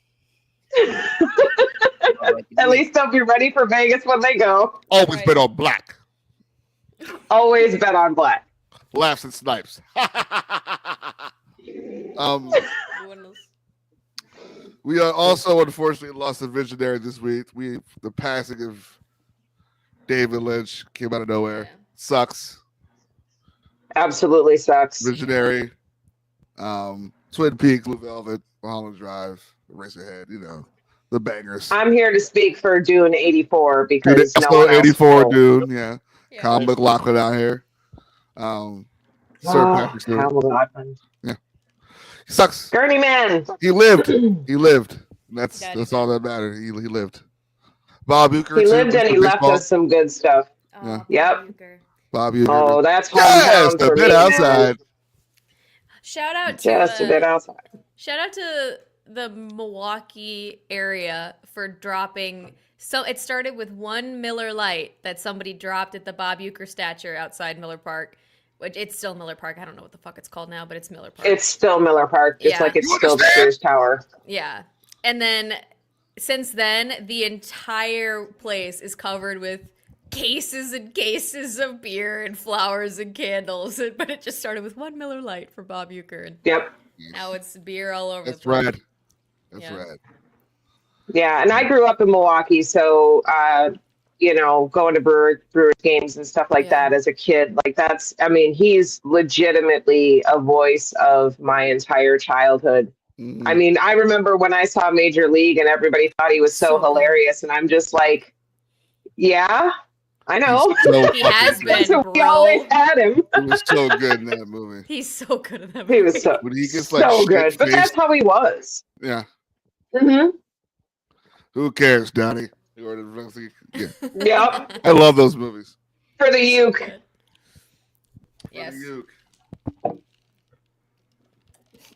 At least they'll be ready for Vegas when they go. Always bet on black. Always bet on black. Laughs and snipes. We are also unfortunately lost a visionary this week. The passing of David Lynch came out of nowhere. Yeah. Sucks. Absolutely sucks. Visionary. Twin Peaks, Blue Velvet, Mulholland Drive, Eraserhead, the bangers. I'm here to speak for Dune 84 because no one 84 Dune, yeah. Kyle MacLachlan out here. Sir Patrick Stewart. Kyle MacLachlan. Yeah. He sucks. Gurney man. He lived. That's all that mattered. He lived. Bob Uecker. He lived and he left us some good stuff. Yeah. Yep. Bob Uecker. Oh, that's hometown for a bit me, outside. Shout out to just a bit outside. Shout out to the Milwaukee area for dropping. So it started with one Miller Lite that somebody dropped at the Bob Uecker statue outside Miller Park. Which it's still Miller Park. I don't know what the fuck it's called now, but it's Miller Park. It's still Miller Park. It's like it's still the Sears Tower. Yeah. And then since then, the entire place is covered with cases and cases of beer and flowers and candles. But it just started with one Miller Lite for Bob Uecker. And yep. Now it's beer all over the place. Rad. That's rad. Yeah, and I grew up in Milwaukee, so going to Brewers games and stuff like that as a kid, he's legitimately a voice of my entire childhood. Mm-hmm. I mean, I remember when I saw Major League and everybody thought he was so hilarious, and I'm just like, yeah, I know. He has been, so bro. We always had him. He was so good in that movie. He's so good in that movie. He was so, when he gets, so good. But that's how he was. Yeah. Mm-hmm. Who cares, Donnie? Yeah. Yep. I love those movies. For the uke. Yes.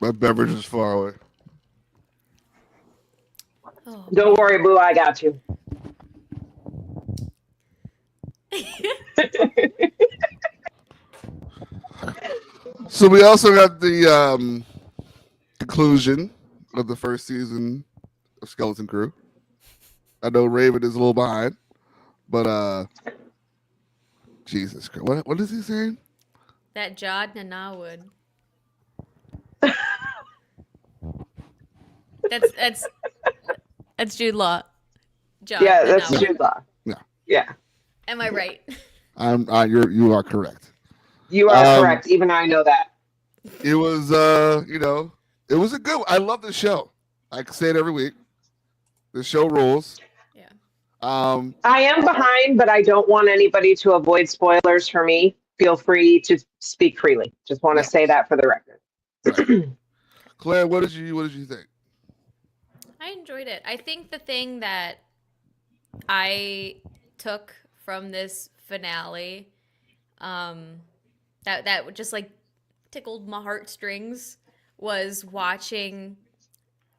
My beverage is far away. Oh. Don't worry, Boo. I got you. So we also got the conclusion of the first season of Skeleton Crew. I know Raven is a little behind, but Jesus Christ, what is he saying? That Jod Nanawood. That's Jude Law. Jod Yeah, that's Nanawood. Jude Law. Yeah. Yeah. Am I right? You are correct. You are correct. Even I know that. It was it was a good. I love the show. I can say it every week. The show rules. Yeah. I am behind, but I don't want anybody to avoid spoilers for me. Feel free to speak freely. Just want to say that for the record. Right. Claire, what did you think? I enjoyed it. I think the thing that I took from this finale, that just like tickled my heartstrings, was watching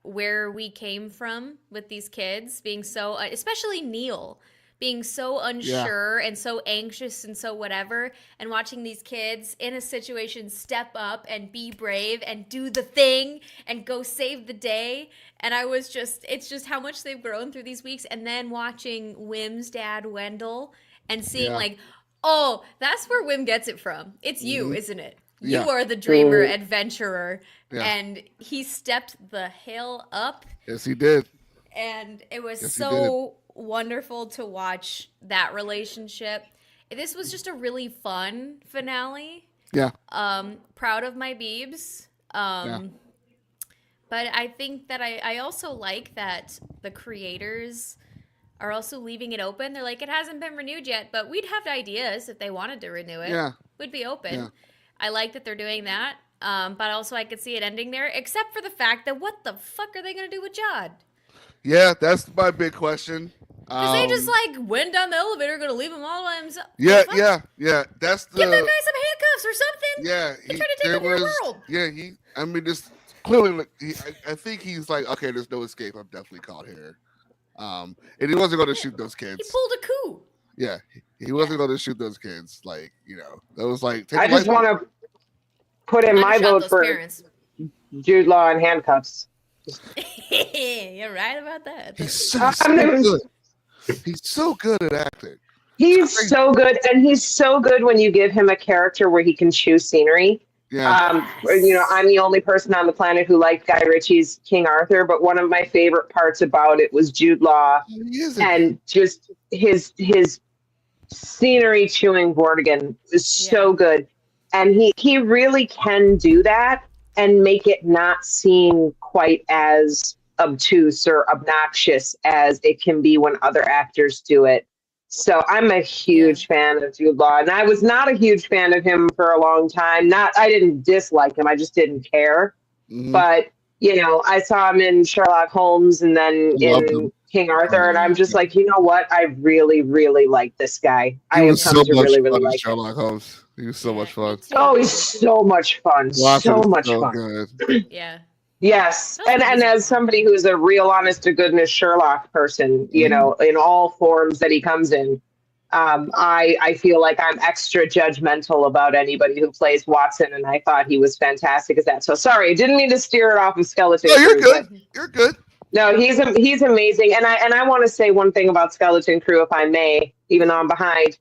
where we came from with these kids being so, especially Neil, being so unsure and so anxious and so whatever, and watching these kids in a situation step up and be brave and do the thing and go save the day. And I was just, it's just how much they've grown through these weeks. And then watching Wim's dad, Wendell, and seeing like, oh, that's where Wim gets it from. It's you, isn't it? You are the dreamer, adventurer. Yeah. And he stepped the hell up. Yes, he did. And it was so wonderful to watch that relationship. This was just a really fun finale. Yeah. Proud of my Beebs. But I think that I also like that the creators are also leaving it open. They're like, it hasn't been renewed yet, but we'd have ideas if they wanted to renew it. Yeah. We'd be open. Yeah. I like that they're doing that. But also I could see it ending there, except for the fact that what the fuck are they going to do with Jod? Yeah, that's my big question. Because they just like went down the elevator, going to leave him all by himself. Yeah. That's the. Give that guy some handcuffs or something. Yeah, he tried to take over your world. Yeah, just clearly, I think he's like, okay, there's no escape. I'm definitely caught here. And he wasn't going to shoot those kids. He pulled a coup. Yeah, he wasn't going to shoot those kids. Like, that was like. I just want to put in my vote for parents. Jude Law in handcuffs. You're right about that. He's good. He's so good at acting. He's so good, and he's so good when you give him a character where he can choose scenery. Yeah. I'm the only person on the planet who liked Guy Ritchie's King Arthur, but one of my favorite parts about it was Jude Law and just his scenery chewing Vortigern is so good. And he really can do that and make it not seem quite as obtuse or obnoxious as it can be when other actors do it. So I'm a huge fan of Jude Law, and I was not a huge fan of him for a long time. I didn't dislike him, I just didn't care. Mm-hmm. But I saw him in Sherlock Holmes and then in King Arthur, and I'm just like, you know what? I really, really like this guy. I have come to really, really like Sherlock Holmes. He was so much fun. Oh, he's so much fun. So much fun. Good. Yeah. Yes, and as somebody who's a real honest to goodness Sherlock person, in all forms that he comes in, I feel like I'm extra judgmental about anybody who plays Watson, and I thought he was fantastic as that. So sorry, I didn't mean to steer it off of Skeleton. No, you're good. You're good. No, he's amazing, and I want to say one thing about Skeleton Crew, if I may, even though I'm behind.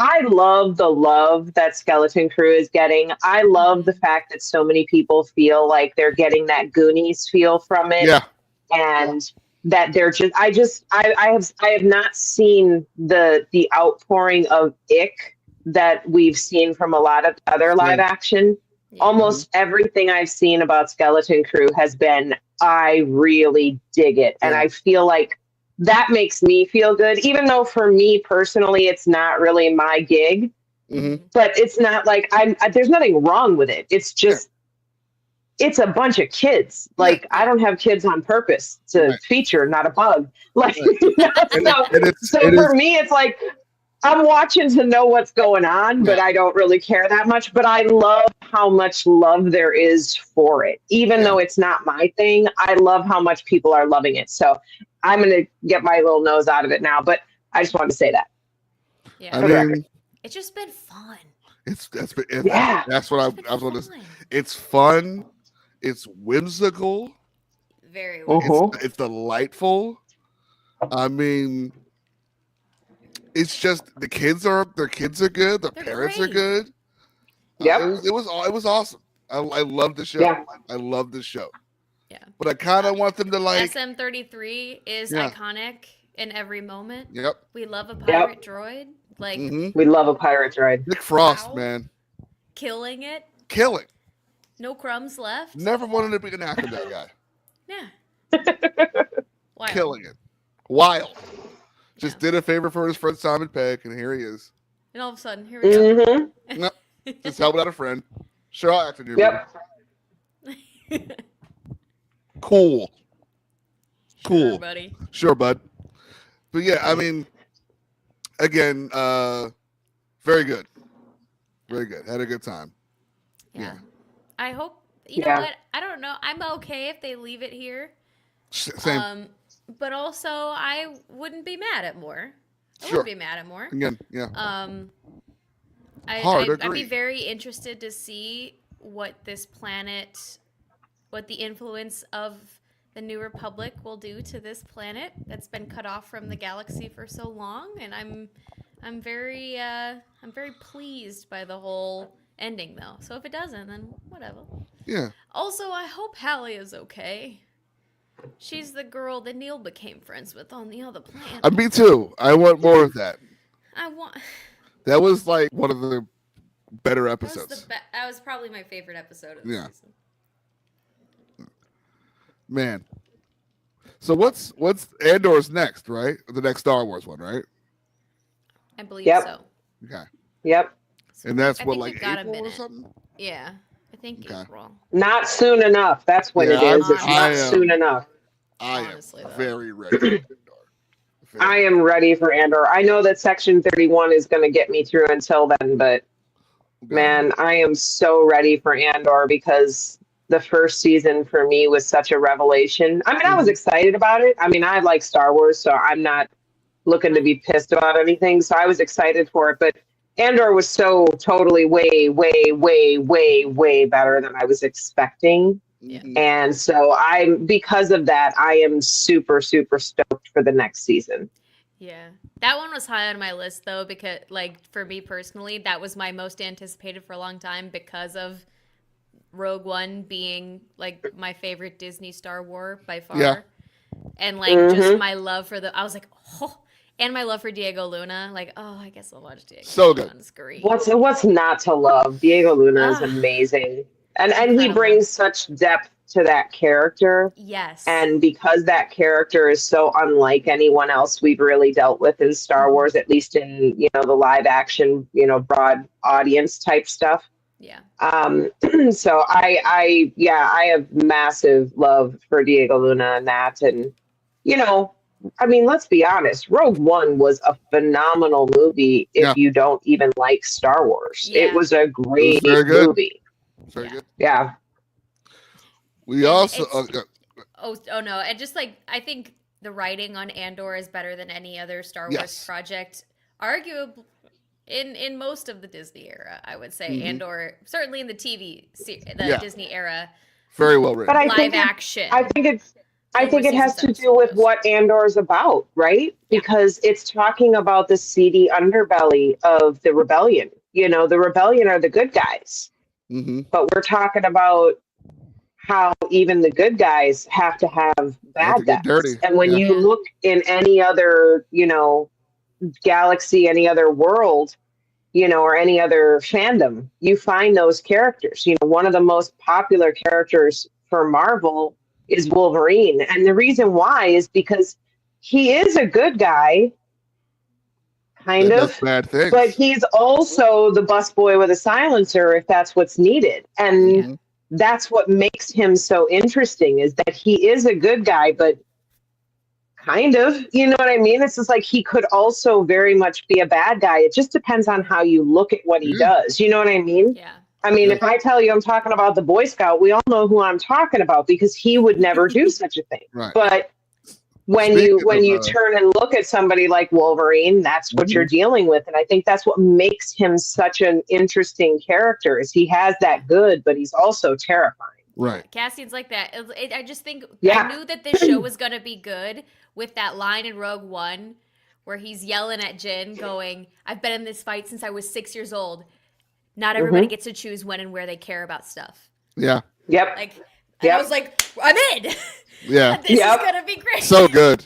I love the love that Skeleton Crew is getting. I love the fact that so many people feel like they're getting that Goonies feel from it. Yeah. And that they're I have not seen the outpouring of ick that we've seen from a lot of other live action. Yeah. Almost everything I've seen about Skeleton Crew has been, I really dig it. And I feel like that makes me feel good, even though for me personally, it's not really my gig. Mm-hmm. But it's not like there's nothing wrong with it. It's just, it's a bunch of kids. Like, I don't have kids on purpose. It's a feature, not a bug. Like, so for me, it's like, I'm watching to know what's going on, but I don't really care that much. But I love how much love there is for it. Even though it's not my thing, I love how much people are loving it. So I'm going to get my little nose out of it now. But I just wanted to say that. Yeah. I mean, it's just been fun. That's what I was going to say. It's fun. It's whimsical. Very It's delightful. I mean, it's just their kids are good. The parents are good. Yeah, it was awesome. I love the show. Yeah. I love the show. Yeah. But I kind of want them to like SM-33 is iconic in every moment. Yep. We love a pirate droid. Like we love a pirate droid. Nick Frost, man. Killing it. Killing. No crumbs left. Never wanted to be an actor, that guy. Yeah. Wild. Killing it. Wild. Just did a favor for his friend Simon Pegg, and here he is. And all of a sudden, here we go. No, just helping out a friend. Sure, I'll act in your movie. Cool. Sure, buddy. Sure, bud. But yeah, I mean, again, very good. Very good. Had a good time. Yeah. I hope, you know what? I don't know. I'm okay if they leave it here. Same. But also, I wouldn't be mad at more. I Sure. wouldn't be mad at more. Again, yeah. I'd be very interested to see what this planet, what the influence of the New Republic will do to this planet that's been cut off from the galaxy for so long, and I'm very pleased by the whole ending though. So if it doesn't, then whatever. Yeah. Also, I hope Hallie is okay. She's the girl that Neil became friends with on the other planet. Me too. I want more of that. That was like one of the better episodes. That was probably my favorite episode of the season. Man. So what's Andor's next, right? The next Star Wars one, right? I believe so. Okay. Yep. And that's what, like April or something? Yeah. I think April. Not soon enough. That's what it is. It's not soon enough. I am very ready for Andor. I am ready for Andor. I know that Section 31 is going to get me through until then, but man, I am so ready for Andor because the first season for me was such a revelation. I mean, I was excited about it. I mean, I like Star Wars, so I'm not looking to be pissed about anything. So I was excited for it, but Andor was so totally way, way, way, way, way better than I was expecting. Yeah. And so because of that, I am super, super stoked for the next season. Yeah. That one was high on my list though, because like for me personally, that was my most anticipated for a long time because of Rogue One being like my favorite Disney Star Wars by far. Yeah. And like just my love for I was like, oh, and my love for Diego Luna. Like, oh, I guess I'll watch Diego Luna on screen. What's not to love? Diego Luna is amazing. And he brings such depth to that character. Yes. And because that character is so unlike anyone else we've really dealt with in Star Wars, at least in, the live action, broad audience type stuff. Yeah. So I have massive love for Diego Luna and that. And, I mean, let's be honest. Rogue One was a phenomenal movie if you don't even like Star Wars. Yeah. It was a great movie. Very good. Yeah. We also. Oh no! And just like I think the writing on Andor is better than any other Star Wars project, arguably in most of the Disney era. I would say Andor, certainly in the Disney era, very well written. But live action. I think it has to do with what Andor is about, right? Because it's talking about the seedy underbelly of the rebellion. The rebellion are the good guys. Mm-hmm. But we're talking about how even the good guys have to have bad guys. And when you look in any other, galaxy, any other world, or any other fandom, you find those characters. One of the most popular characters for Marvel is Wolverine. And the reason why is because he is a good guy, kind of, bad things. But he's also the busboy with a silencer if that's what's needed. And that's what makes him so interesting is that he is a good guy, but kind of, you know what I mean? It's just like he could also very much be a bad guy. It just depends on how you look at what he does. You know what I mean? Yeah. I mean, if I tell you I'm talking about the Boy Scout, we all know who I'm talking about because he would never do such a thing. Right. But when you turn and look at somebody like Wolverine, that's what you're dealing with. And I think that's what makes him such an interesting character is he has that good, but he's also terrifying. Right. Cassian's like that. I just think Yeah. I knew that this show was going to be good with that line in Rogue One where he's yelling at Jin going, I've been in this fight since I was 6 years old. Not everybody gets to choose when and where they care about stuff. Yeah. Yep. Like, I was like, I'm in. Yeah. This is going to be great. So good.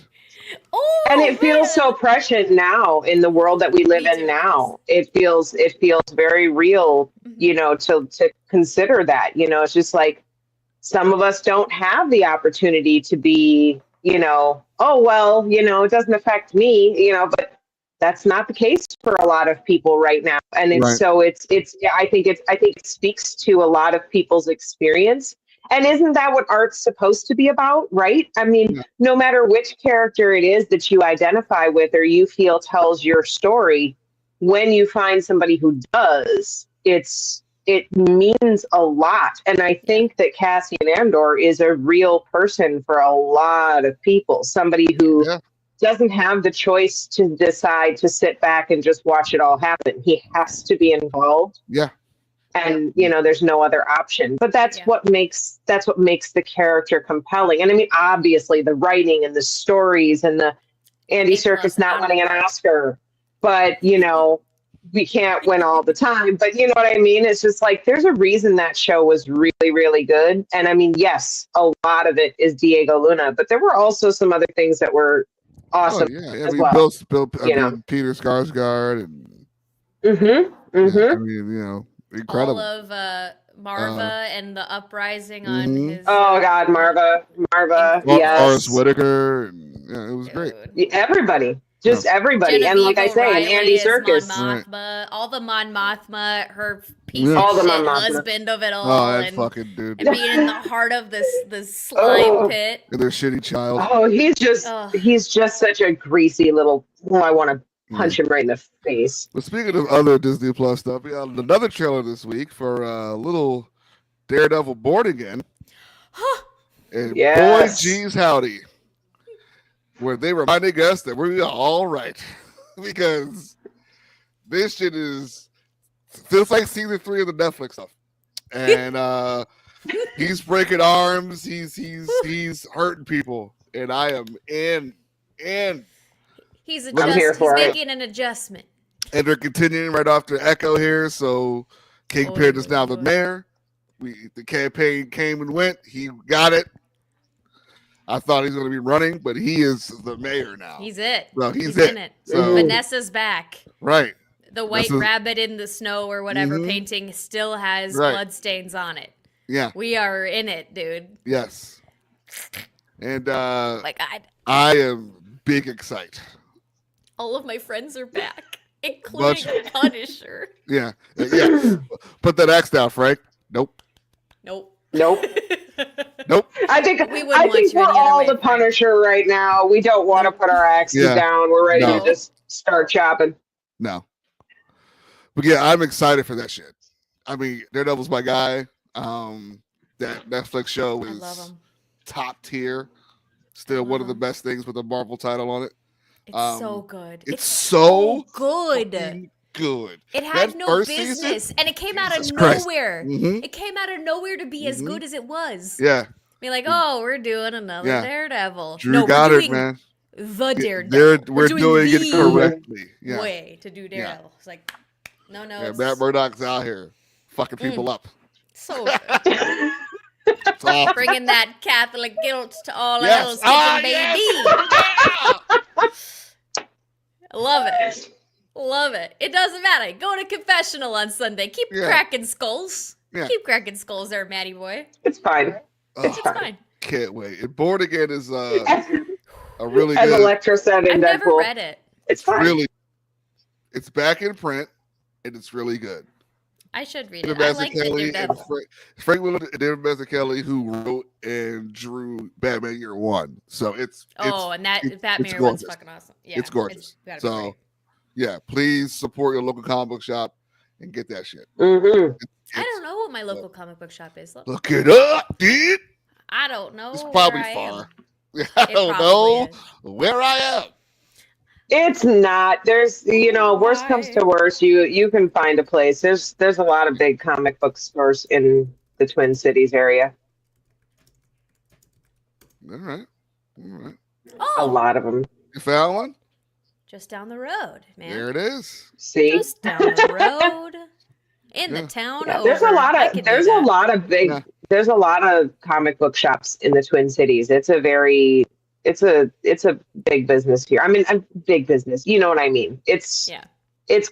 Oh, and it feels so prescient now in the world that we live in now. It feels very real, you know, to consider that. You know, it's just like some of us don't have the opportunity to be, you know, oh well, you know, it doesn't affect me, you know, but that's not the case for a lot of people right now. And it's I think it speaks to a lot of people's experience. And isn't that what art's supposed to be about, right? I mean, no matter which character it is that you identify with or you feel tells your story, when you find somebody who does, it means a lot. And I think that Cassian Andor is a real person for a lot of people, somebody who doesn't have the choice to decide to sit back and just watch it all happen. He has to be involved. Yeah. And, you know, there's no other option. But that's what makes the character compelling. And I mean, obviously, the writing and the stories and the Andy Serkis not winning an Oscar. But, you know, we can't win all the time. But you know what I mean? It's just like there's a reason that show was really, really good. And I mean, yes, a lot of it is Diego Luna. But there were also some other things that were awesome. Oh, yeah. As well. Peter Skarsgård and I mean, you know, incredible. All of Marva and the uprising on his. Oh God, Marva, yes. Forrest Whitaker, and, it was great. Everybody, just everybody, Genevieve and like I say, O'Reilly and Andy Serkis, Mon Mothma, all the Mon Mothma, her piece of all the shit Mon Mothma. husband of it all, Oh, that and, fucking dude, and being in the heart of this slime pit. and their shitty child. Oh, he's just such a greasy little. I want to punch him right in the face. But speaking of other Disney Plus stuff, we got another trailer this week for little Daredevil Born Again. And boy, geez, howdy. Where they reminding us that we're all right. Because this shit feels like season 3 of the Netflix stuff. And he's breaking arms, he's hurting people. And I am in. He's making an adjustment. And they're continuing right after Echo here. So Kingpin is now the mayor. The campaign came and went. He got it. I thought he was going to be running, but he is the mayor now. He's it. So he's in it. So Vanessa's back. Right. The white rabbit in the snow or whatever painting still has blood stains on it. Yeah. We are in it, dude. Yes. And my God. I am big excited. All of my friends are back, including Punisher. Yeah. Put that axe down, Frank. Nope. Nope. I think we're all the Punisher right now. We don't want to put our axes down. We're ready to just start chopping. No. But yeah, I'm excited for that shit. I mean, Daredevil's my guy. That Netflix show is top tier. Still one of the best things with a Marvel title on it. It's so good. It's so good. Good. It had no business, and it came out of nowhere. It came out of nowhere to be as good as it was. Yeah. Be like, oh, we're doing another Daredevil. Drew got it, man. The Daredevil. We're doing it correctly. Way to do Daredevil. It's like, no. Yeah, Matt Murdock's out here fucking people up. So good. Bringing that Catholic guilt to all else, baby. Love it. It doesn't matter. Go to confessional on Sunday. Keep cracking skulls. Keep cracking skulls there, Matty boy. It's fine. It's fine. Can't wait. And Born Again is a really as good. As Electra said in I've Deadpool. never read it. It's fine. Really, it's back in print, and it's really good. I should read David it. I like the Mazzucchelli and Daredevil. Frank Miller and David Mazzucchelli, who wrote and drew Batman Year One. So it's And that Batman it's one's gorgeous. fucking awesome. Yeah, It's gorgeous. gotta be So great. yeah, please support your local comic book shop and get that shit. Mm-hmm. I don't know what my local comic book shop is. Look it up, dude. I don't know. It's probably where I am. far. I It don't probably know is. where I am. It's not. There's, worst comes to worst, you can find a place. There's a lot of big comic book stores in the Twin Cities area. All right. A Oh, lot of them. You found one? just down the road, man. There it is. See, Just down the road in Yeah. the town yeah, over. there's a lot I of could do there's a that. lot of big Yeah. there's a lot of comic book shops in the Twin Cities. It's a big business here. I mean, big business. You know what I mean? It's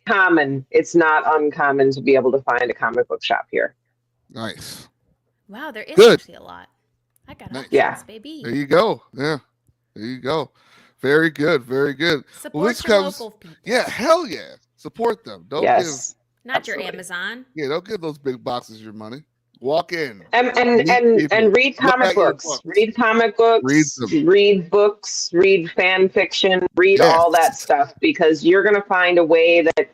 common. It's not uncommon to be able to find a comic book shop here. Nice. Wow, there is Good. actually a lot. I got Nice. options, Yeah. baby. There you go. Yeah. There you go. Very good. Very good. Support this your comes- local people. Yeah. Hell yeah. Support them. Don't Yes. Not your absolutely. Amazon. don't give those big boxes your money. Walk in. And Meet people. read Look comic at your books. books. Read comic books. Read them. Read books. Read fan fiction. Read Yes. all that stuff, because you're gonna find a way that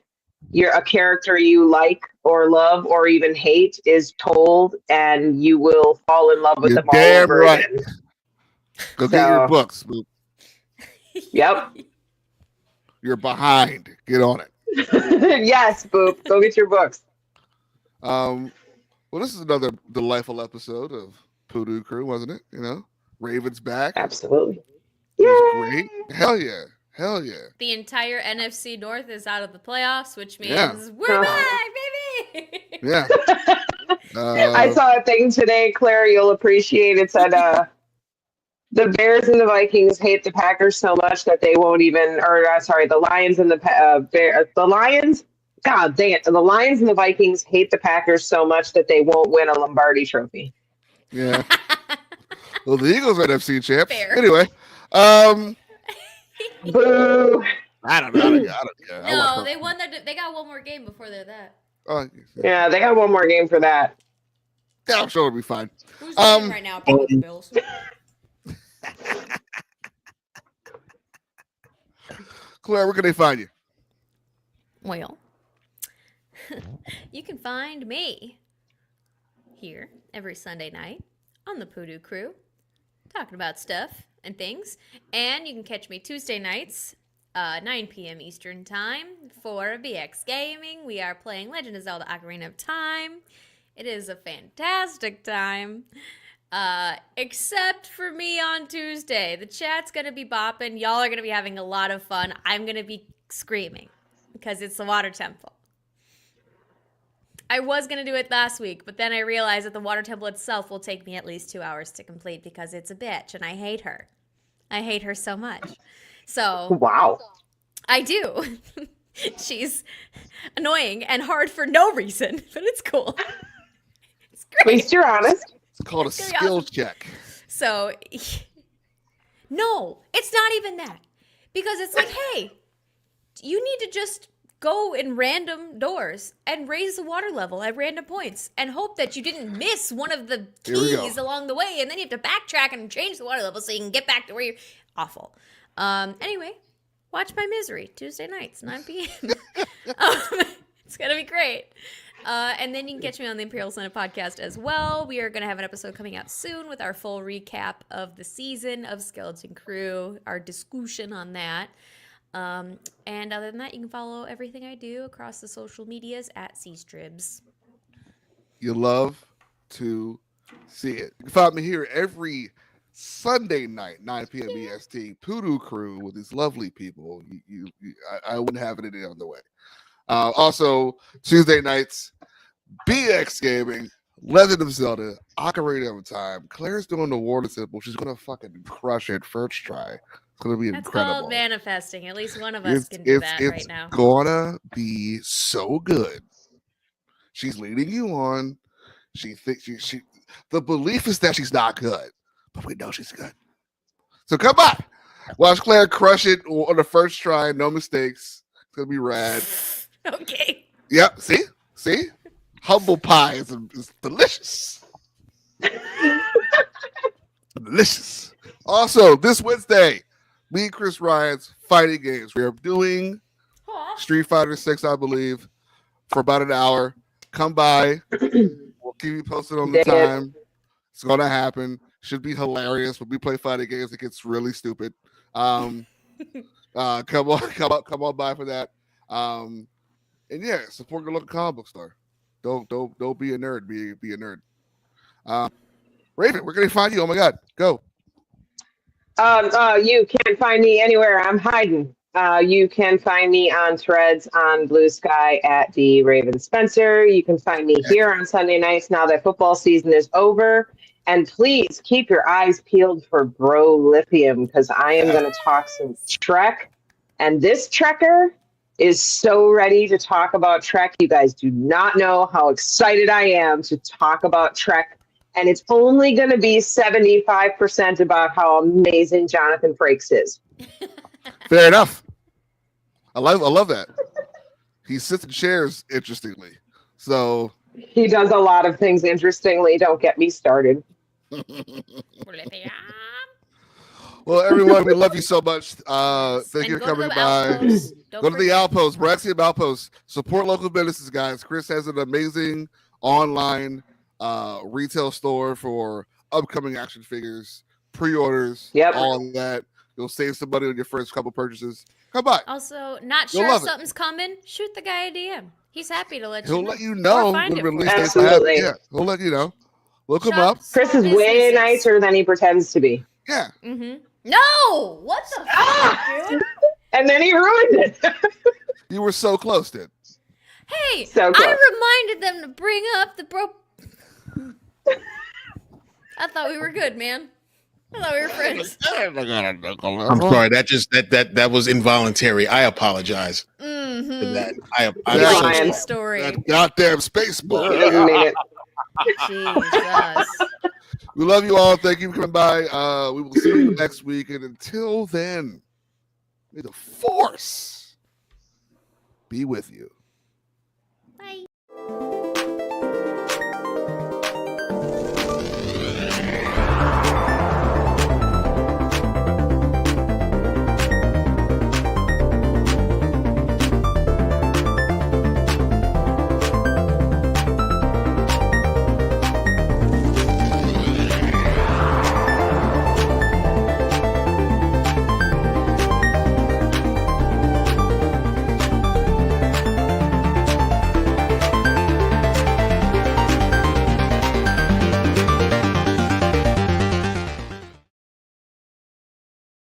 you're a character you like or love or even hate is told, and you will fall in love with You're them all damn over right. again. Go get your So- books. Boop. Yep. You're behind. Get on it. Yes, Boop. Go get your books. Well, this is another delightful episode of PooDoo Crew, wasn't it? Raven's back. Absolutely. It was Yeah. great. Hell yeah. Hell yeah. The entire NFC North is out of the playoffs, which means Yeah. we're Oh. back, baby. Yeah. I saw a thing today, Claire, you'll appreciate. It said the Bears and the Vikings hate the Packers so much that they won't even, the Lions and the Lions, God dang it, the Lions and the Vikings hate the Packers so much that they won't win a Lombardi trophy. Yeah. Well, the Eagles are NFC champs. Fair. Anyway, Boo. I don't know. I don't care. I No, want they won. They got one more game before they're that. Oh, Yeah, they got one more game for that. yeah, I'm sure it'll be fine. Who's winning right now? Probably the Bills. Claire, where can they find you? Well, you can find me here every Sunday night on the PooDoo Crew, talking about stuff and things. And you can catch me Tuesday nights, 9 p.m. Eastern Time for BX Gaming. We are playing Legend of Zelda Ocarina of Time. It is a fantastic time. Except for me on Tuesday. The chat's going to be bopping. Y'all are going to be having a lot of fun. I'm going to be screaming because it's the water temple. I was going to do it last week, but then I realized that the water temple itself will take me at least 2 hours to complete because it's a bitch and I hate her. I hate her so much. So Wow. I do. She's annoying and hard for no reason, but it's cool. It's At great. least you're honest. It's called a It's gonna be skills awesome. check. So, no, it's not even that. Because it's like, hey, you need to just go in random doors and raise the water level at random points and hope that you didn't miss one of the Here we go. keys along the way. And then you have to backtrack and change the water level so you can get back to where you're. Awful. Anyway, watch my misery Tuesday nights, 9 p.m. It's going to be great. And then you can catch me on the Imperial Senate podcast as well. We are going to have an episode coming out soon with our full recap of the season of Skeleton Crew, our discussion on that. And other than that, you can follow everything I do across the social medias at CStribs. You love to see it. You can find me here every Sunday night, 9 p.m. EST, PooDoo Crew with these lovely people. I wouldn't have it any other way. Also, Tuesday nights, BX Gaming, Legend of Zelda, Ocarina of Time. Claire's doing the water temple. She's going to fucking crush it first try. It's going to be That's incredible. called manifesting. At least one of us can do that right now. It's gonna be so good. She's leading you on. She thinks she the belief is that she's not good, but we know she's good. So come on. Watch Claire crush it on the first try, no mistakes. It's gonna be rad. Okay. Yep. See? Humble pie is delicious. Delicious. Also, this Wednesday, me and Chris Ryan's fighting games. We are doing Street Fighter 6, I believe, for about an hour. Come by. We'll keep you posted on the time. It's going to happen. Should be hilarious. When we play fighting games, it gets really stupid. Come on by for that. And yeah, support your local comic book store. Don't be a nerd. Be a nerd. Raven, where can they find you? Oh my God, go. You can't find me anywhere. I'm hiding. You can find me on Threads on Blue Sky at the Raven Spencer. You can find me here on Sunday nights now that football season is over. And please keep your eyes peeled for Bro Lithium because I am going to talk some Trek. And this Trekker is so ready to talk about Trek. You guys do not know how excited I am to talk about Trek. And it's only going to be 75% about how amazing Jonathan Frakes is. Fair enough. I love that. He sits in chairs interestingly. So he does a lot of things interestingly. Don't get me started. Well, everyone, we love you so much. Thank you for coming by. Go to the Outpost, Braxium Outpost. Support local businesses, guys. Chris has an amazing online retail store for upcoming action figures, pre-orders, all of that. You'll save some money on your first couple purchases. Come by. Also, not sure if something's coming. Shoot the guy a DM. He's happy to let you know. He'll let you know when release dates happen. Absolutely. Yeah, he'll let you know. Look him up. Chris is way nicer than he pretends to be. Yeah. Mm-hmm. No! What the fuck, dude? And then he ruined it. You were so close, dude. Hey, so close. I reminded them to bring up the bro. I thought we were good, man. I thought we were friends. I'm sorry. That was involuntary. I apologize for that. I'm so sorry. That goddamn space ball. He doesn't mean it. Jesus. We love you all. Thank you for coming by. We will see you next week. And until then, may the force be with you.